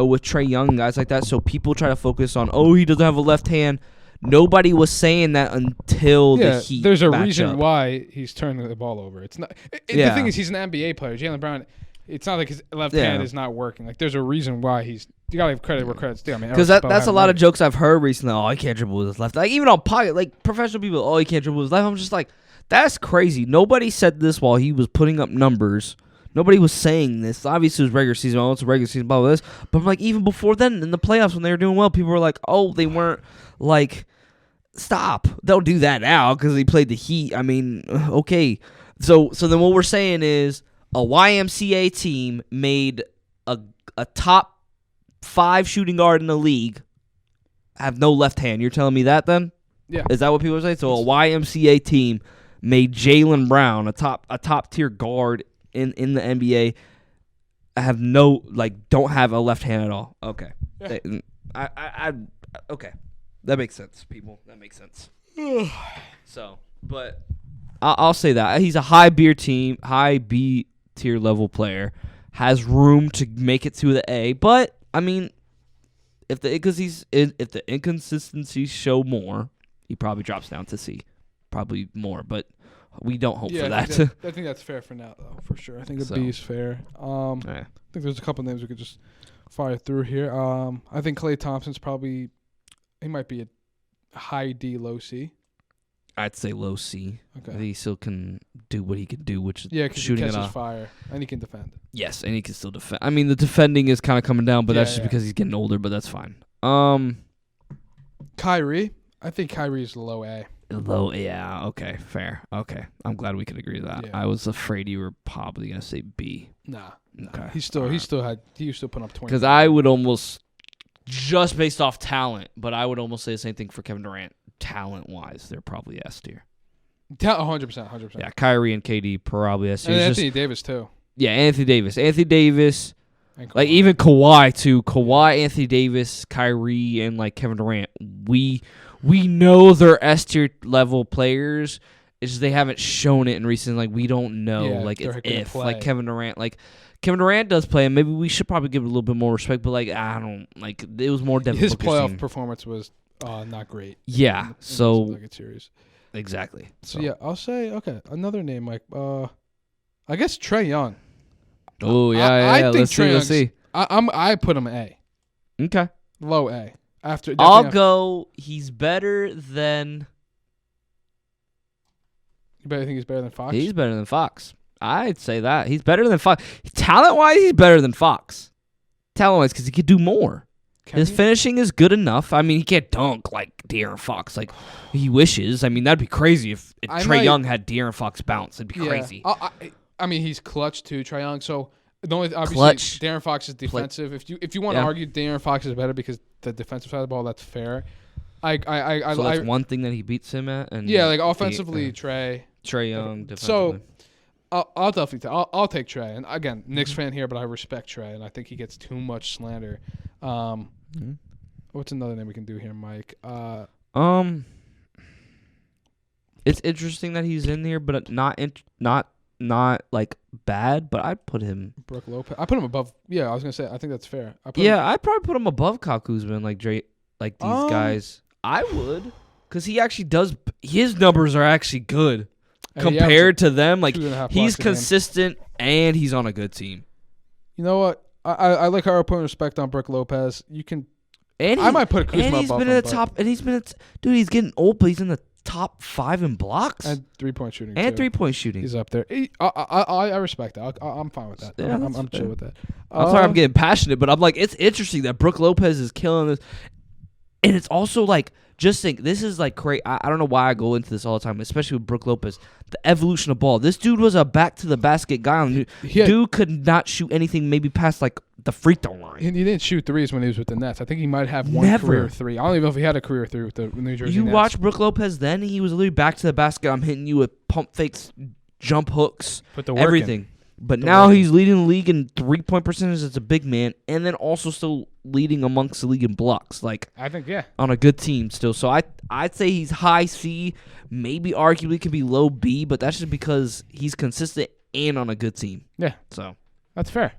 Speaker 1: With Trae Young and guys like that. So people try to focus on, he doesn't have a left hand. Nobody was saying that until the Heat.
Speaker 2: There's a reason why he's turning the ball over. It's not. The thing is, he's an NBA player. Jaylen Brown. It's not like his left hand is not working. Like there's a reason why he's. You gotta give credit where credit's due. I mean,
Speaker 1: because that's a lot of jokes I've heard recently. Oh, he can't dribble with his left. Like even on pocket, like professional people. Oh, he can't dribble with his left. I'm just like, that's crazy. Nobody said this while he was putting up numbers. Nobody was saying this. Obviously, it was regular season. Oh, it's a regular season. Blah blah. This, but like even before then, in the playoffs when they were doing well, people were like, oh, they weren't like. Stop. Don't do that now because he played the Heat. I mean, okay. So then what we're saying is a YMCA team made a top 5 shooting guard in the league have no left hand. You're telling me that then?
Speaker 2: Yeah.
Speaker 1: Is that what people are saying? So a YMCA team made Jaylen Brown, a top tier guard in the NBA, don't have a left hand at all. Okay. Yeah. Okay. That makes sense, people. That makes sense. So, but I'll say that he's a high B tier level player, has room to make it to the A. But I mean, if the inconsistencies show more, he probably drops down to C, probably more. But we don't hope for that.
Speaker 2: I think that's fair for now, though, for sure. I think the B is fair. I think there's a couple names we could just fire through here. I think Klay Thompson's probably. He might be a high D, low C.
Speaker 1: I'd say low C.
Speaker 2: Okay.
Speaker 1: I think he still can do what he can do, which is
Speaker 2: shooting
Speaker 1: it
Speaker 2: off. He catches
Speaker 1: off.
Speaker 2: fire, and he can defend.
Speaker 1: Yes, and he can still defend. I mean, the defending is kind of coming down, but that's just because he's getting older, but that's fine.
Speaker 2: Kyrie. I think Kyrie's low A.
Speaker 1: Low, yeah. Okay, fair. Okay. I'm glad we could agree with that. Yeah. I was afraid you were probably going to say B.
Speaker 2: Nah. Okay. He still put up 20.
Speaker 1: Because I would almost... Just based off talent, but I would almost say the same thing for Kevin Durant. Talent-wise, they're probably S tier.
Speaker 2: 100%.
Speaker 1: Yeah, Kyrie and KD probably S tier.
Speaker 2: And Anthony Davis, too.
Speaker 1: Yeah, Anthony Davis. Like, even Kawhi, too. Kawhi, Anthony Davis, Kyrie, and, like, Kevin Durant. We know they're S tier level players. It's just they haven't shown it in recent. Like, we don't know.
Speaker 2: Yeah,
Speaker 1: like, it's if. Like, Kevin Durant, Kevin Durant does play, and maybe we should probably give it a little bit more respect, but, I don't, it was more difficult.
Speaker 2: His playoff performance was not great.
Speaker 1: Yeah, so.
Speaker 2: Series.
Speaker 1: Exactly.
Speaker 2: So, yeah, I'll say, okay, another name, Mike. I guess Trae Young.
Speaker 1: Oh, yeah, let's see.
Speaker 2: I put him A.
Speaker 1: Okay.
Speaker 2: Low A.
Speaker 1: He's better than.
Speaker 2: You better think he's better than Fox?
Speaker 1: He's better than Fox. I'd say that. He's better than Fox. Talent-wise, he's better than Fox. Talent-wise, because he could do more. His finishing is good enough. I mean, he can't dunk like De'Aaron Fox. Like, he wishes. I mean, that'd be crazy if Trae Young had De'Aaron Fox bounce. It'd be crazy.
Speaker 2: I mean, he's clutch too, Trae Young. So, obviously, De'Aaron Fox is defensive. If you want to argue De'Aaron Fox is better because the defensive side of the ball, that's fair.
Speaker 1: So that's one thing that he beats him at? And
Speaker 2: offensively, Trae
Speaker 1: Young, defensively.
Speaker 2: So, I'll definitely I'll take Trae. And again, Knicks fan here, but I respect Trae, and I think he gets too much slander. What's another name we can do here, Mike?
Speaker 1: It's interesting that he's in here, but not like bad. But I'd put him.
Speaker 2: Brook Lopez. I put him above. Yeah, I was gonna say. I think that's fair.
Speaker 1: I'd probably put him above Kyle Kuzma and like Drake, like these guys. I would, because he actually does. His numbers are actually good. Compared to them, like he's consistent and he's on a good team.
Speaker 2: You know what? I like how we're putting respect on Brook Lopez. I might put Kuzma above him.
Speaker 1: He's been at the top, and he's getting old, but he's in the top 5 in blocks
Speaker 2: and 3-point shooting.
Speaker 1: And
Speaker 2: too.
Speaker 1: 3-point shooting.
Speaker 2: He's up there. I respect that. I'm fine with that.
Speaker 1: Yeah,
Speaker 2: I'm chill with that.
Speaker 1: I'm sorry I'm getting passionate, but I'm like, it's interesting that Brook Lopez is killing this. And it's also like, just think, this is like crazy. I don't know why I go into this all the time, especially with Brook Lopez. The evolution of ball. This dude was a back-to-the-basket guy. Dude could not shoot anything maybe past like the free throw line.
Speaker 2: He didn't shoot threes when he was with the Nets. I think he might have one career three. I don't even know if he had a career three with the New Jersey Nets.
Speaker 1: You watch Brook Lopez then, he was literally back to the basket. I'm hitting you with pump fakes, jump hooks, everything. But now he's leading the league in 3-point percentage as a big man, and then also still leading amongst the league in blocks. Like,
Speaker 2: I think,
Speaker 1: on a good team still. So I'd say he's high C, maybe arguably could be low B, but that's just because he's consistent and on a good team.
Speaker 2: Yeah.
Speaker 1: So
Speaker 2: that's fair.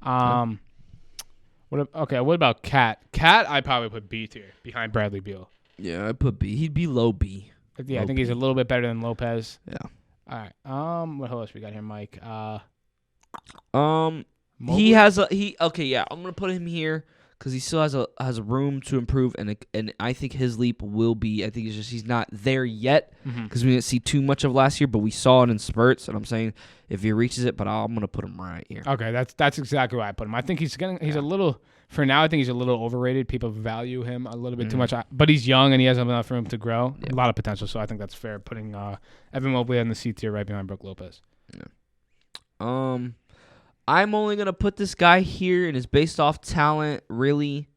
Speaker 2: What about Cat? Cat, I'd probably put B tier behind Bradley Beal.
Speaker 1: Yeah, I'd put B. He'd be low B.
Speaker 2: Yeah, I think he's a little bit better than Lopez.
Speaker 1: Yeah.
Speaker 2: All right. What else we got here, Mike?
Speaker 1: He has a I'm gonna put him here because he still has a room to improve, and I think his leap will be. I think it's just he's not there yet because we didn't see too much of last year, but we saw it in spurts. And I'm saying if he reaches it, but I'm gonna put him right here.
Speaker 2: Okay, that's exactly why I put him. I think he's a little. For now, I think he's a little overrated. People value him a little bit too much, but he's young and he has enough room to grow. Yeah. A lot of potential, so I think that's fair. Putting Evan Mobley on the C tier right behind Brook Lopez.
Speaker 1: Yeah. I'm only going to put this guy here, and it's based off talent, really.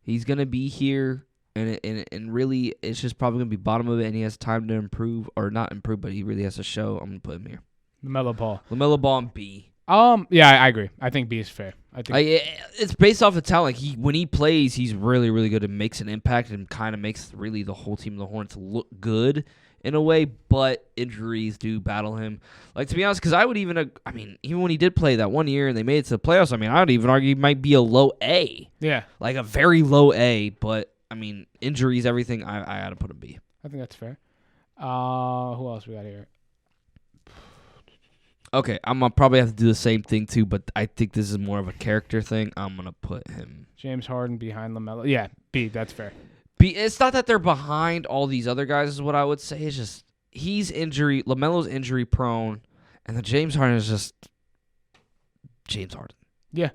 Speaker 1: He's going to be here, and really, it's just probably going to be bottom of it, and he has time to improve, or not improve, but he really has to show. I'm going to put him here. LaMelo Ball and B.
Speaker 2: Yeah, I agree. I think B is fair. I think
Speaker 1: it's based off of talent. When he plays, he's really, really good and makes an impact and kind of makes really the whole team of the Hornets look good in a way, but injuries do battle him. Like, to be honest, because I would even when he did play that 1 year and they made it to the playoffs, I would even argue he might be a low A.
Speaker 2: Yeah. Like
Speaker 1: a very low A, but, injuries, everything, I had to put him B.
Speaker 2: I think that's fair. Who else we got here?
Speaker 1: Okay, I'm going to probably have to do the same thing, too, but I think this is more of a character thing. I'm going to put him.
Speaker 2: James Harden behind LaMelo. Yeah, B, that's fair.
Speaker 1: It's not that they're behind all these other guys is what I would say. It's just LaMelo's injury prone, and then James Harden is just James Harden.
Speaker 2: Yeah.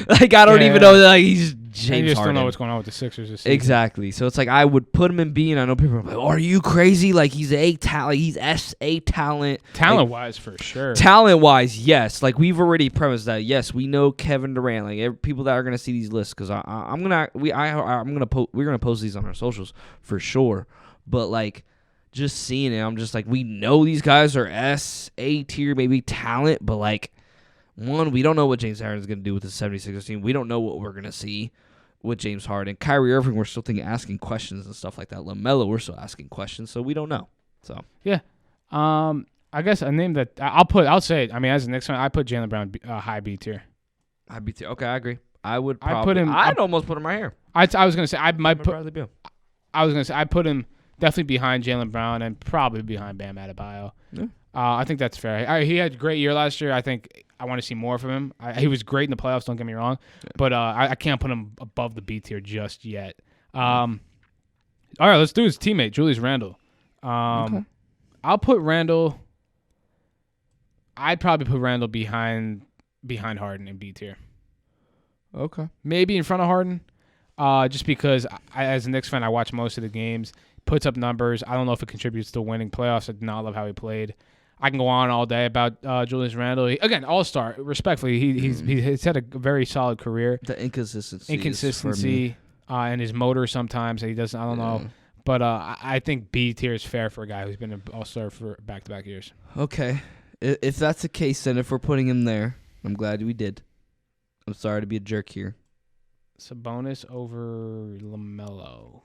Speaker 1: Like, I don't even know that he's James Harden.
Speaker 2: You just don't know what's going on with the Sixers this season.
Speaker 1: Exactly. So it's like I would put him in B, and I know people are like, "Oh, are you crazy? Like, he's A talent. He's S.A. talent.
Speaker 2: Talent-wise, for sure.
Speaker 1: Talent-wise, yes. Like, we've already premised that. Yes, we know Kevin Durant. Like, people that are gonna see these lists, because we're gonna post these on our socials for sure. But like, just seeing it, I'm just like, we know these guys are S.A. tier, maybe talent, but like. One, we don't know what James Harden is going to do with the 76ers team. We don't know what we're going to see with James Harden. Kyrie Irving, we're still asking questions and stuff like that. LaMelo, we're still asking questions, so we don't know. So
Speaker 2: yeah, I guess a name that I'll say it. As the next one, I put Jaylen Brown high B tier.
Speaker 1: High B tier. Okay, I agree. I'd almost put him right here.
Speaker 2: I was going to say I was going to say I put him definitely behind Jaylen Brown and probably behind Bam Adebayo. Yeah. I think that's fair. He had a great year last year. I think I want to see more from him. He was great in the playoffs, don't get me wrong. Yeah. But I can't put him above the B tier just yet. All right, let's do his teammate, Julius Randle. Okay. I'll put Randle. I'd probably put Randle behind Harden in B tier.
Speaker 1: Okay.
Speaker 2: Maybe in front of Harden, just because as a Knicks fan, I watch most of the games. Puts up numbers. I don't know if it contributes to winning playoffs. I did not love how he played. I can go on all day about Julius Randle. Again, all-star. Respectfully, he's had a very solid career.
Speaker 1: The inconsistency
Speaker 2: and his motor sometimes. He doesn't. I don't know. But I think B tier is fair for a guy who's been an all-star for back-to-back years.
Speaker 1: Okay. If that's the case, then if we're putting him there, I'm glad we did. I'm sorry to be a jerk here.
Speaker 2: Sabonis over LaMelo.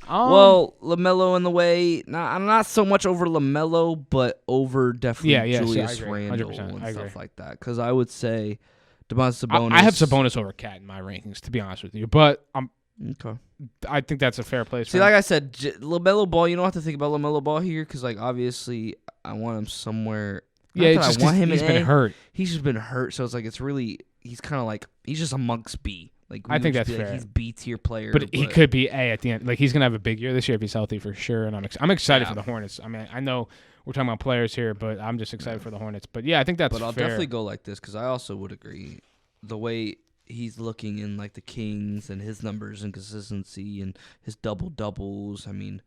Speaker 1: Well, LaMelo in the way. I'm not so much over LaMelo, but over definitely Julius Randle and stuff like that. Because I would say Domantas Sabonis.
Speaker 2: I have Sabonis over Cat in my rankings, to be honest with you. But
Speaker 1: okay.
Speaker 2: I think that's a fair place.
Speaker 1: See, like I said, LaMelo Ball. You don't have to think about LaMelo Ball here, because like obviously I want him somewhere.
Speaker 2: Yeah, it's just he's been hurt.
Speaker 1: He's just been hurt, so it's like he's kind of like he's just amongst B. Like
Speaker 2: I think that's fair.
Speaker 1: He's B tier player,
Speaker 2: but he could be A at the end. Like he's gonna have a big year this year if he's healthy for sure. And I'm excited for the Hornets. I mean, I know we're talking about players here, but I'm just excited for the Hornets. But yeah, I think that's.
Speaker 1: But I'll
Speaker 2: fair.
Speaker 1: definitely go like this because I also would agree the way he's looking in like the Kings and his numbers and consistency and his double doubles. I mean,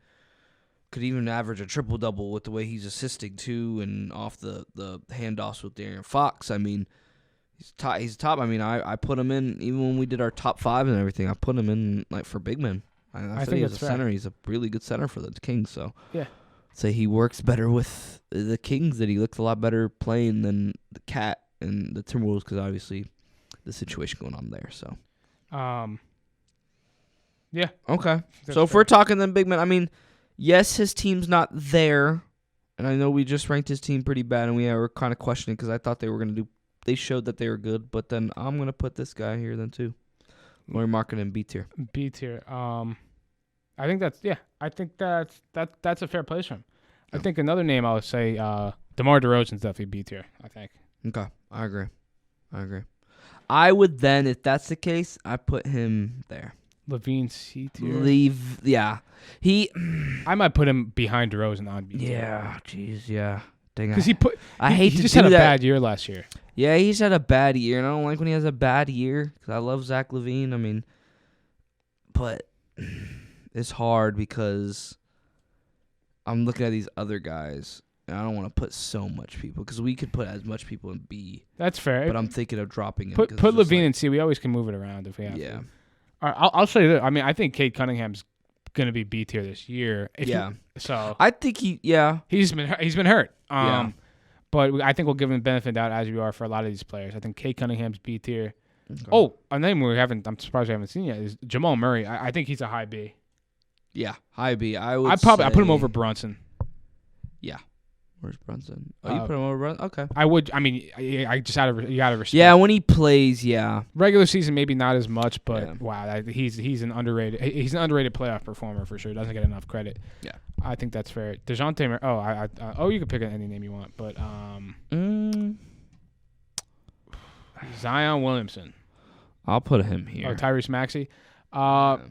Speaker 1: could even average a triple double with the way he's assisting too and off the handoffs with De'Aaron Fox. I mean. He's top. I mean, I put him in even when we did our top 5 and everything. I put him in like for big men. I think he's a center. He's a really good center for the Kings. So
Speaker 2: yeah,
Speaker 1: say he works better with the Kings. That he looks a lot better playing than the Cat and the Timberwolves because obviously the situation going on there. So
Speaker 2: yeah,
Speaker 1: okay. So if we're talking then big men, I mean, yes, his team's not there, and I know we just ranked his team pretty bad, and we were kind of questioning because I thought they were going to do. They showed that they were good, but then I'm going to put this guy here then too. We're marking him B tier.
Speaker 2: B tier. I think that's that's a fair place for him. Yeah. I think another name I would say DeMar DeRozan's definitely B tier, I think.
Speaker 1: Okay. I agree. I would then, if that's the case, I put him there.
Speaker 2: LaVine C tier.
Speaker 1: I
Speaker 2: might put him behind DeRozan on B tier.
Speaker 1: Yeah, jeez, yeah.
Speaker 2: Because he just
Speaker 1: to
Speaker 2: had
Speaker 1: do
Speaker 2: a bad year last year.
Speaker 1: Yeah, he's had a bad year, and I don't like when he has a bad year because I love Zach LaVine. I mean, but it's hard because I'm looking at these other guys, and I don't want to put so much people because we could put as much people in B.
Speaker 2: That's fair.
Speaker 1: But I'm thinking of dropping him.
Speaker 2: Put LaVine in C. We always can move it around if we have to.
Speaker 1: Yeah.
Speaker 2: All right, I'll say that. I mean, I think Cade Cunningham's going to be B tier this year. So
Speaker 1: I think
Speaker 2: he's been hurt. But I think we'll give him the benefit of the doubt as we are for a lot of these players. I think Cade Cunningham's B tier. Okay. Oh, a name I'm surprised we haven't seen yet is Jamal Murray. I think he's a high B.
Speaker 1: Yeah, high B. I put
Speaker 2: him over Brunson.
Speaker 1: Yeah. Where's Brunson? Oh, you put him over Brunson? Okay.
Speaker 2: I would. I mean, I just you gotta respect.
Speaker 1: Yeah, when he plays, yeah.
Speaker 2: Regular season maybe not as much, but wow, he's an underrated. He's an underrated playoff performer for sure. Doesn't get enough credit.
Speaker 1: Yeah,
Speaker 2: I think that's fair. DeJounte Murray. You can pick any name you want, but Zion Williamson.
Speaker 1: I'll put him here.
Speaker 2: Oh, Tyrese Maxey.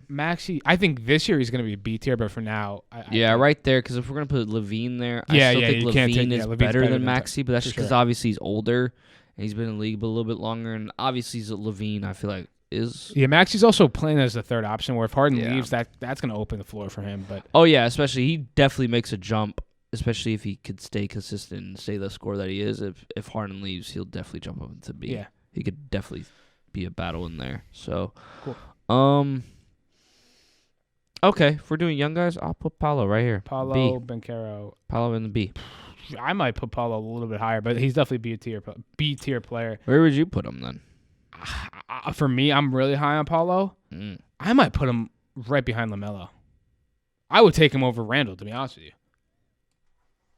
Speaker 2: Maxey, I think this year he's going to be a B tier, but for now,
Speaker 1: right there. Because if we're going to put LaVine there, I still think LaVine is better than Maxey, but that's because obviously he's older and he's been in the league a little bit longer, and obviously LaVine, I feel like is.
Speaker 2: Yeah, Maxey's also playing as the third option. Where if Harden leaves, that's going to open the floor for him. But
Speaker 1: especially he definitely makes a jump, especially if he could stay consistent and stay the score that he is. If Harden leaves, he'll definitely jump up into B.
Speaker 2: Yeah,
Speaker 1: he could definitely be a battle in there. So
Speaker 2: cool.
Speaker 1: Okay, if we're doing young guys, I'll put Paolo right here.
Speaker 2: Paolo Banchero.
Speaker 1: Paolo in the B.
Speaker 2: I might put Paolo a little bit higher, but he's definitely B tier player.
Speaker 1: Where would you put him then?
Speaker 2: For me, I'm really high on Paolo. I might put him right behind LaMelo. I would take him over Randall, to be honest with you.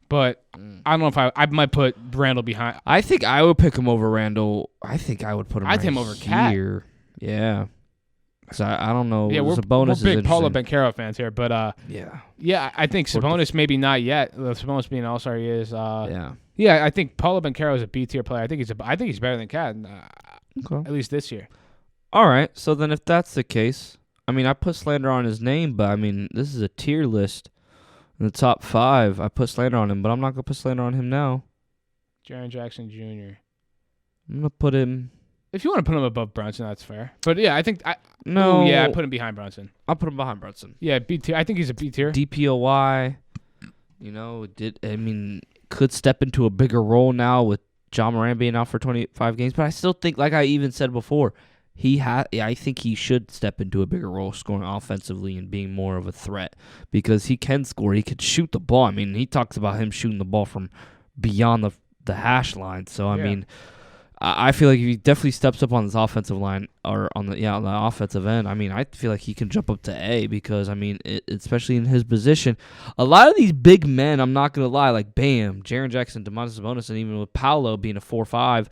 Speaker 2: But I don't know if I might put Randall behind.
Speaker 1: I think I would pick him over Randall. I think I would put him.
Speaker 2: I'd take him over Cat.
Speaker 1: Yeah. So I don't know.
Speaker 2: Yeah, we're big Paolo Banchero fans here, but yeah, I think Sabonis maybe not yet. Sabonis being All-Star, he is. Yeah, I think Paolo Banchero is a B tier player. I think he's better than Cat, at least this year.
Speaker 1: All right, so then if that's the case, I mean, I put slander on his name, but I mean, this is a tier list. In the top 5, I put slander on him, but I'm not gonna put slander on him now.
Speaker 2: Jaren Jackson Jr.
Speaker 1: I'm gonna put him.
Speaker 2: If you want to put him above Brunson, that's fair. But yeah, I think I put him behind Brunson.
Speaker 1: I'll put him behind Brunson.
Speaker 2: Yeah, B tier. I think he's a B tier.
Speaker 1: DPOY, could step into a bigger role now with John Moran being out for 25 games. But I still think, like I even said before, I think he should step into a bigger role, scoring offensively and being more of a threat because he can score. He could shoot the ball. I mean, he talks about him shooting the ball from beyond the hash line. So I mean. I feel like if he definitely steps up on this offensive line or on the offensive end, I mean, I feel like he can jump up to A because, I mean, especially in his position, a lot of these big men, I'm not going to lie, like Bam, Jaren Jackson, Domantas Sabonis, and even with Paolo being a 4-5,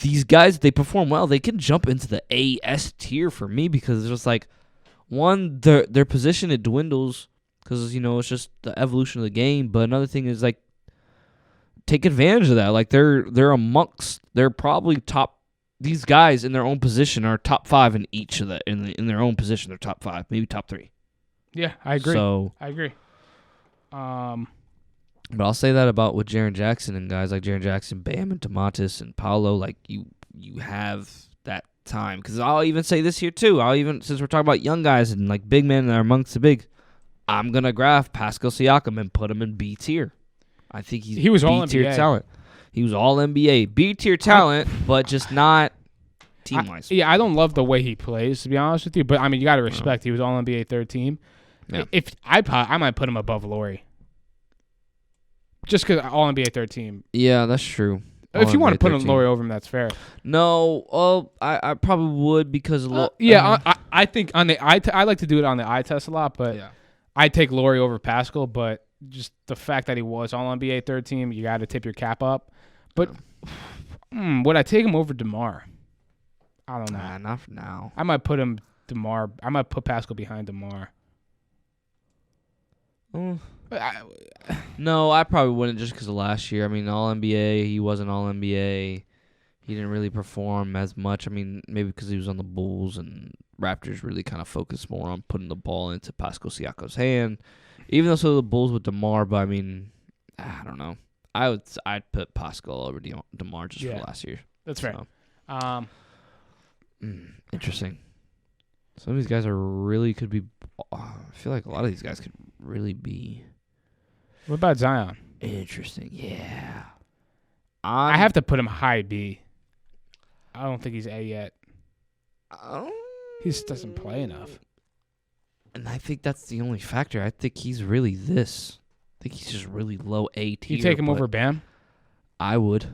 Speaker 1: these guys, they perform well. They can jump into the A-S tier for me because it's just like, one, their position, it dwindles because, it's just the evolution of the game. But another thing is, like, take advantage of that. Like they're probably top these guys in their own position are top 5 in each of the in their own position. They're top 5, maybe top 3.
Speaker 2: Yeah, I agree.
Speaker 1: So
Speaker 2: I agree.
Speaker 1: But I'll say that about with Jaren Jackson and guys like Jaren Jackson, Bam, and Domantas and Paolo. Like you have that time. Because I'll even say this here too. Since we're talking about young guys and like big men that are amongst the big, I'm gonna graph Pascal Siakam and put him in B tier. I think he was all B tier talent. He was all NBA, B tier talent, but just not team wise.
Speaker 2: I don't love the way he plays, to be honest with you. But I mean, you got to respect he was all NBA third team. Yeah. If I might put him above Laurie. Just because all NBA third team.
Speaker 1: Yeah, that's true.
Speaker 2: If you want to put Laurie over him, that's fair.
Speaker 1: No, I probably would because
Speaker 2: I think on the I like to do it on the eye test a lot, but I take Laurie over Pascal. But just the fact that he was all NBA third team, you got to tip your cap up. But would I take him over DeMar? I don't know.
Speaker 1: Nah, not for now.
Speaker 2: I might put him DeMar. I might put Pascal behind DeMar.
Speaker 1: No, I probably wouldn't just because of last year. I mean, All-NBA, he wasn't All-NBA. He didn't really perform as much. I mean, maybe because he was on the Bulls and Raptors really kind of focused more on putting the ball into Pascal Siakam's hand. Even though the Bulls with DeMar, but I mean, I don't know. I'd put Pascal over DeMar just for last year.
Speaker 2: That's fair.
Speaker 1: Interesting. Some of these guys could be. I feel like a lot of these guys could really be.
Speaker 2: What about Zion?
Speaker 1: Interesting. Yeah.
Speaker 2: I have to put him high B. I don't think he's A yet. He just doesn't play enough.
Speaker 1: And I think that's the only factor. I think he's really this. I think he's just really low A tier.
Speaker 2: You take him over Bam?
Speaker 1: I would.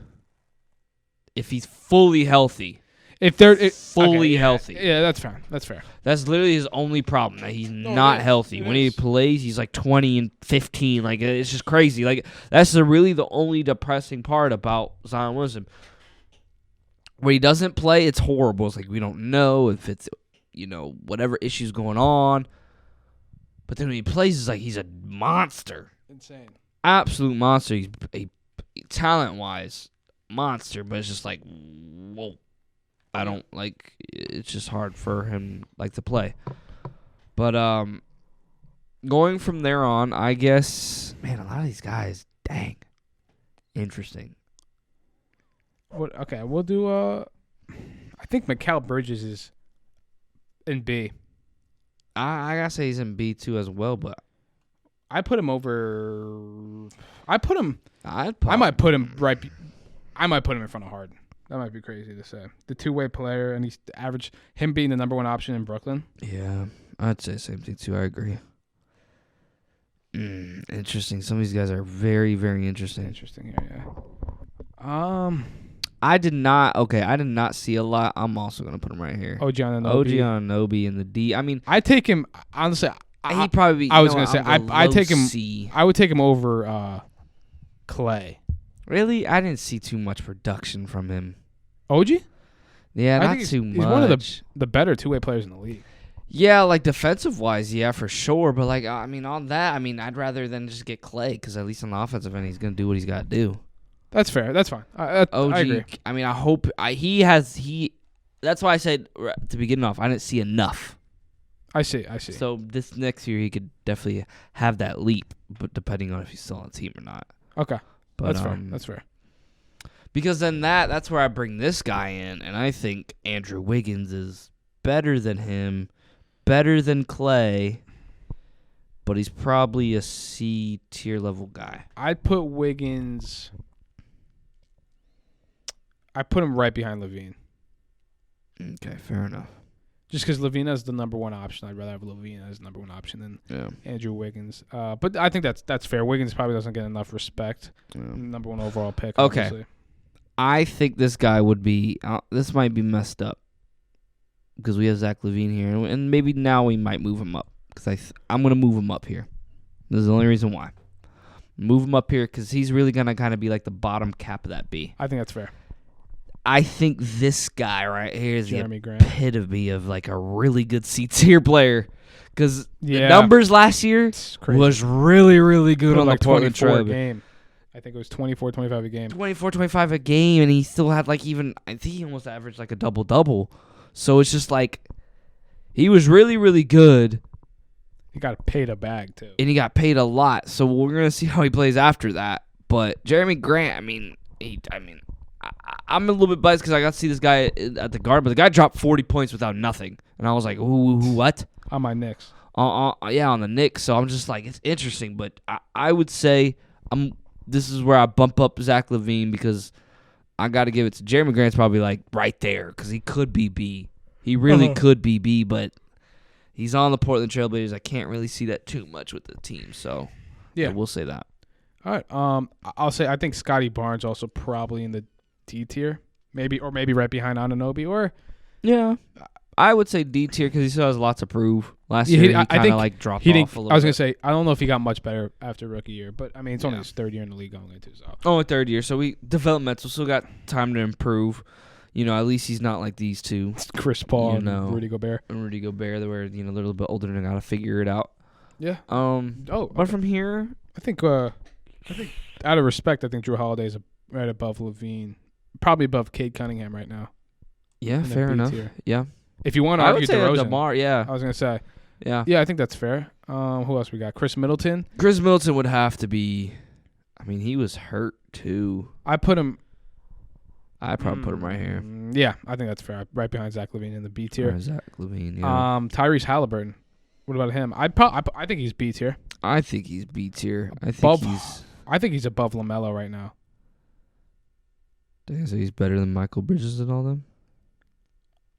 Speaker 1: If he's fully healthy.
Speaker 2: If they're
Speaker 1: fully healthy.
Speaker 2: Yeah, that's fair. That's fair.
Speaker 1: That's literally his only problem, that he's not healthy. When he plays, he's like 20 and 15. Like, it's just crazy. Like, that's really the only depressing part about Zion Williamson. When he doesn't play, it's horrible. It's like we don't know if it's, whatever issue's going on. But then when he plays, it's like he's a monster.
Speaker 2: Insane. Absolute
Speaker 1: monster. He's a talent-wise monster, but it's just like, whoa. I don't it's just hard for him to play. But going from there on, I guess, man, a lot of these guys, dang. Interesting.
Speaker 2: Okay, we'll do I think Mikal Bridges is in B.
Speaker 1: I gotta say he's in B too as well, but
Speaker 2: I put him over I might put him in front of Harden. That might be crazy to say. The two-way player, and he's average. Him being the number one option in Brooklyn.
Speaker 1: Yeah, I'd say the same thing too. I agree. Interesting. Some of these guys are very, very interesting.
Speaker 2: Interesting. Yeah.
Speaker 1: I did not see a lot. I'm also gonna put him right here.
Speaker 2: OG
Speaker 1: Anunoby in the D. I mean,
Speaker 2: I take him honestly.
Speaker 1: He'd probably.
Speaker 2: I was gonna say I take him.
Speaker 1: C.
Speaker 2: I would take him over Clay.
Speaker 1: Really? I didn't see too much production from him.
Speaker 2: OG?
Speaker 1: Yeah, not too much.
Speaker 2: He's one of the better two-way players in the league.
Speaker 1: Yeah, like defensive-wise, yeah, for sure. But, on that, I'd rather than just get Clay because at least on the offensive end, he's going to do what he's got to do.
Speaker 2: That's fair. That's fine.
Speaker 1: OG,
Speaker 2: I agree.
Speaker 1: I hope he has – that's why I said to begin off, I didn't see enough.
Speaker 2: I see.
Speaker 1: So this next year, he could definitely have that leap, but depending on if he's still on the team or not.
Speaker 2: Okay.
Speaker 1: But,
Speaker 2: That's fair.
Speaker 1: Because then that's where I bring this guy in, and I think Andrew Wiggins is better than him, better than Clay, but he's probably a C tier level guy.
Speaker 2: I'd put Wiggins. I put him right behind Levine.
Speaker 1: Okay, fair enough.
Speaker 2: Just because Levine is the number one option, I'd rather have Levine as the number one option than Andrew Wiggins. But I think that's fair. Wiggins probably doesn't get enough respect. Yeah. Number one overall pick.
Speaker 1: Okay.
Speaker 2: Obviously.
Speaker 1: I think this guy would be. This might be messed up because we have Zach LaVine here, and maybe now we might move him up because I'm gonna move him up here. This is the only reason why. Move him up here because he's really gonna kind of be like the bottom cap of that B.
Speaker 2: I think that's fair.
Speaker 1: I think this guy right here is Jeremy the epitome of like a really good C tier player because the numbers last year was really, really good on the Portland Trail game.
Speaker 2: I think it was 24, 25 a game.
Speaker 1: 24, 25 a game, and he still had I think he almost averaged a double-double. So it's just he was really, really good.
Speaker 2: He got paid a bag, too.
Speaker 1: And he got paid a lot. So we're going to see how he plays after that. But Jeremy Grant, I'm a little bit biased because I got to see this guy at the guard, but the guy dropped 40 points without nothing. And I was like, ooh, what?
Speaker 2: On my Knicks.
Speaker 1: Yeah, on the Knicks. So I'm just it's interesting. But I would say this is where I bump up Zach LaVine because I got to give it to Jeremy Grant's probably right there because he could be B. He really could be B, but he's on the Portland Trailblazers. I can't really see that too much with the team. So yeah, we'll say that.
Speaker 2: All right. I'll say I think Scotty Barnes also probably in the D tier, maybe right behind Anunoby, or
Speaker 1: yeah, I would say D tier because he still has lots to prove. Last year he kind of dropped off a little bit.
Speaker 2: I was gonna say I don't know if he got much better after rookie year, but I mean it's only his third year in the league going into. So
Speaker 1: only third year, so we developmental still got time to improve. At least he's not like these two,
Speaker 2: Chris Paul and Rudy Gobert.
Speaker 1: And Rudy Gobert, they were a little bit older and got to figure it out.
Speaker 2: Yeah.
Speaker 1: But from here,
Speaker 2: I think out of respect, I think Drew Holiday is right above LaVine. Probably above Cade Cunningham right now.
Speaker 1: Yeah, fair enough. Tier. Yeah.
Speaker 2: If you want to argue DeRozan,
Speaker 1: DeMar, yeah.
Speaker 2: I was going to say.
Speaker 1: Yeah.
Speaker 2: Yeah, I think that's fair. Who else we got? Chris Middleton.
Speaker 1: Chris Middleton would have to be. I mean, he was hurt too.
Speaker 2: I'd probably put him right here. Yeah, I think that's fair. Right behind Zach LaVine in the B tier.
Speaker 1: Zach LaVine, yeah.
Speaker 2: Tyrese Halliburton. What about him? I think he's B tier.
Speaker 1: I think he's B tier. I
Speaker 2: think he's above LaMelo right now.
Speaker 1: So he's better than Michael Bridges and all them?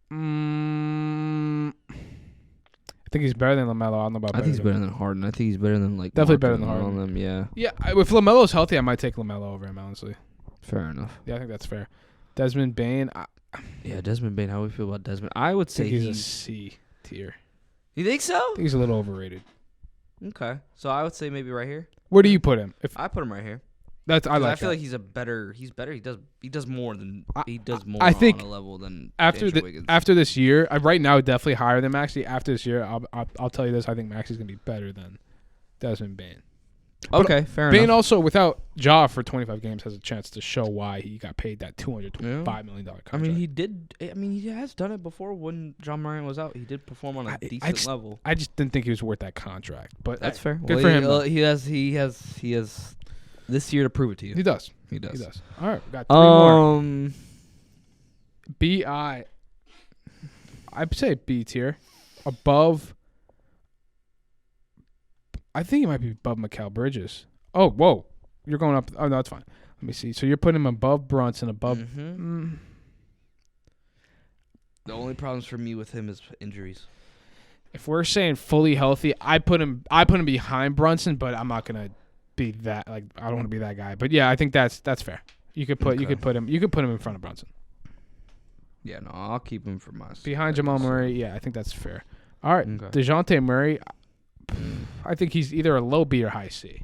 Speaker 2: I think he's better than LaMelo. I don't know about
Speaker 1: I think he's better than Harden. I think he's better than
Speaker 2: definitely better than Harden.
Speaker 1: Them, yeah.
Speaker 2: Yeah, if LaMelo's healthy, I might take LaMelo over him, honestly.
Speaker 1: Fair enough.
Speaker 2: Yeah, I think that's fair. Desmond Bane.
Speaker 1: Desmond Bane. How do we feel about Desmond? I would say
Speaker 2: he's a C tier.
Speaker 1: You think so?
Speaker 2: I think he's a little overrated.
Speaker 1: Okay. So I would say maybe right here.
Speaker 2: Where do you put him?
Speaker 1: I put him right here.
Speaker 2: I
Speaker 1: feel like he's better. He's better. He does more
Speaker 2: I think
Speaker 1: on a level than
Speaker 2: after
Speaker 1: Wiggins.
Speaker 2: After this year, right now definitely higher than Maxey. After this year, I'll tell you this. I think Maxey's gonna be better than Desmond Bane.
Speaker 1: Okay, fair
Speaker 2: enough.
Speaker 1: Bane
Speaker 2: also, without Ja for 25 games, has a chance to show why he got paid that $225 million contract.
Speaker 1: I mean, he did. I mean, he has done it before when John Morant was out. He did perform on a decent level.
Speaker 2: I just didn't think he was worth that contract. But
Speaker 1: that's fair.
Speaker 2: Good for him.
Speaker 1: He has this year to prove it to you.
Speaker 2: He does.
Speaker 1: He does.
Speaker 2: All right, we got three more. B.I. I'd say B tier. Above. I think he might be above Mikal Bridges. Oh, whoa. You're going up. Oh, no, that's fine. Let me see. So you're putting him above Brunson, above.
Speaker 1: Mm-hmm. The only problems for me with him is injuries.
Speaker 2: If we're saying fully healthy, I put him behind Brunson, but I'm not gonna be that. I don't want to be that guy. But yeah, I think that's fair. You could put him in front of Brunson.
Speaker 1: Yeah, no, I'll keep him for myself.
Speaker 2: Behind Jamal Murray, yeah, I think that's fair. All right, DeJounte Murray. I think he's either a low B or high C.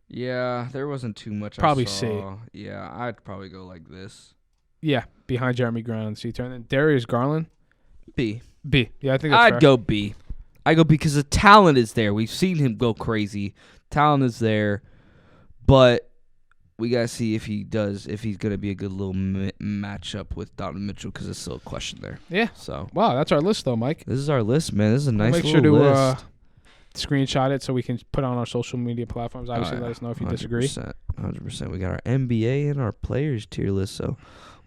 Speaker 1: Yeah, there wasn't too much.
Speaker 2: Probably
Speaker 1: I
Speaker 2: saw.
Speaker 1: C. Yeah, I'd probably go like this.
Speaker 2: Yeah, behind Jeremy Grant, C tier. And then Darius Garland.
Speaker 1: B.
Speaker 2: Yeah, I think that's fair.
Speaker 1: I'd go B. I go because the talent is there. We've seen him go crazy. Talent is there, but we gotta see if he's gonna be a good little matchup with Donovan Mitchell because there's still a question there.
Speaker 2: Yeah.
Speaker 1: So
Speaker 2: wow, that's our list though, Mike.
Speaker 1: This is our list, man. This is a nice
Speaker 2: list.
Speaker 1: Make sure to
Speaker 2: screenshot it so we can put it on our social media platforms. Obviously, let us know if you 100%, disagree.
Speaker 1: 100%. We got our NBA and our players tier list, so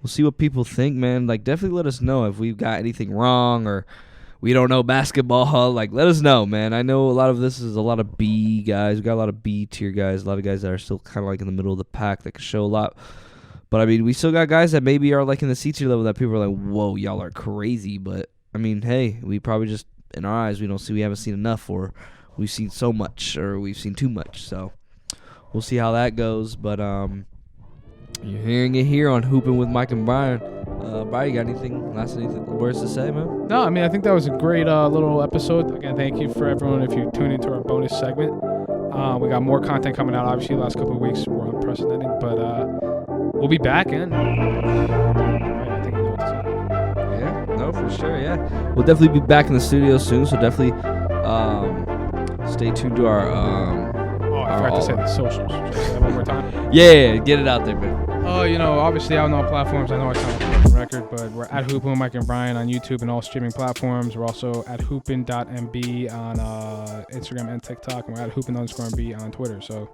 Speaker 1: we'll see what people think, man. Definitely let us know if we've got anything wrong or we don't know basketball. Let us know, man. I know a lot of this is a lot of B guys. We got a lot of B tier guys, a lot of guys that are still kind of in the middle of the pack that can show a lot. But I mean, we still got guys that maybe are in the C tier level that people are whoa, y'all are crazy. But I mean, hey, we probably just in our eyes we haven't seen enough, or we've seen so much, or we've seen too much. So we'll see how that goes. But you're hearing it here on Hoopin' with Mike and Brian. Brian, you got anything words to say, man?
Speaker 2: No, I mean, I think that was a great little episode. Again, thank you for everyone if you tuned into our bonus segment. We got more content coming out. Obviously, the last couple of weeks were unprecedented, but we'll be back in. I think you know what to say.
Speaker 1: Yeah, no, for sure, yeah. We'll definitely be back in the studio soon, so definitely stay tuned to our
Speaker 2: I forgot to say the socials. Should I say that one more time?
Speaker 1: Yeah, get it out there, man.
Speaker 2: Obviously out on all platforms. I know I sound like a broken record, but we're at Hoopin, Mike and Brian on YouTube and all streaming platforms. We're also at hoopin.mb on Instagram and TikTok, and we're at hoopin_mb on Twitter. So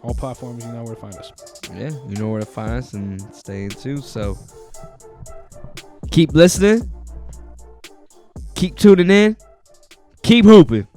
Speaker 2: all platforms, you know where to find us.
Speaker 1: Yeah, you know where to find us, and stay in tune. So keep listening, keep tuning in, keep hooping.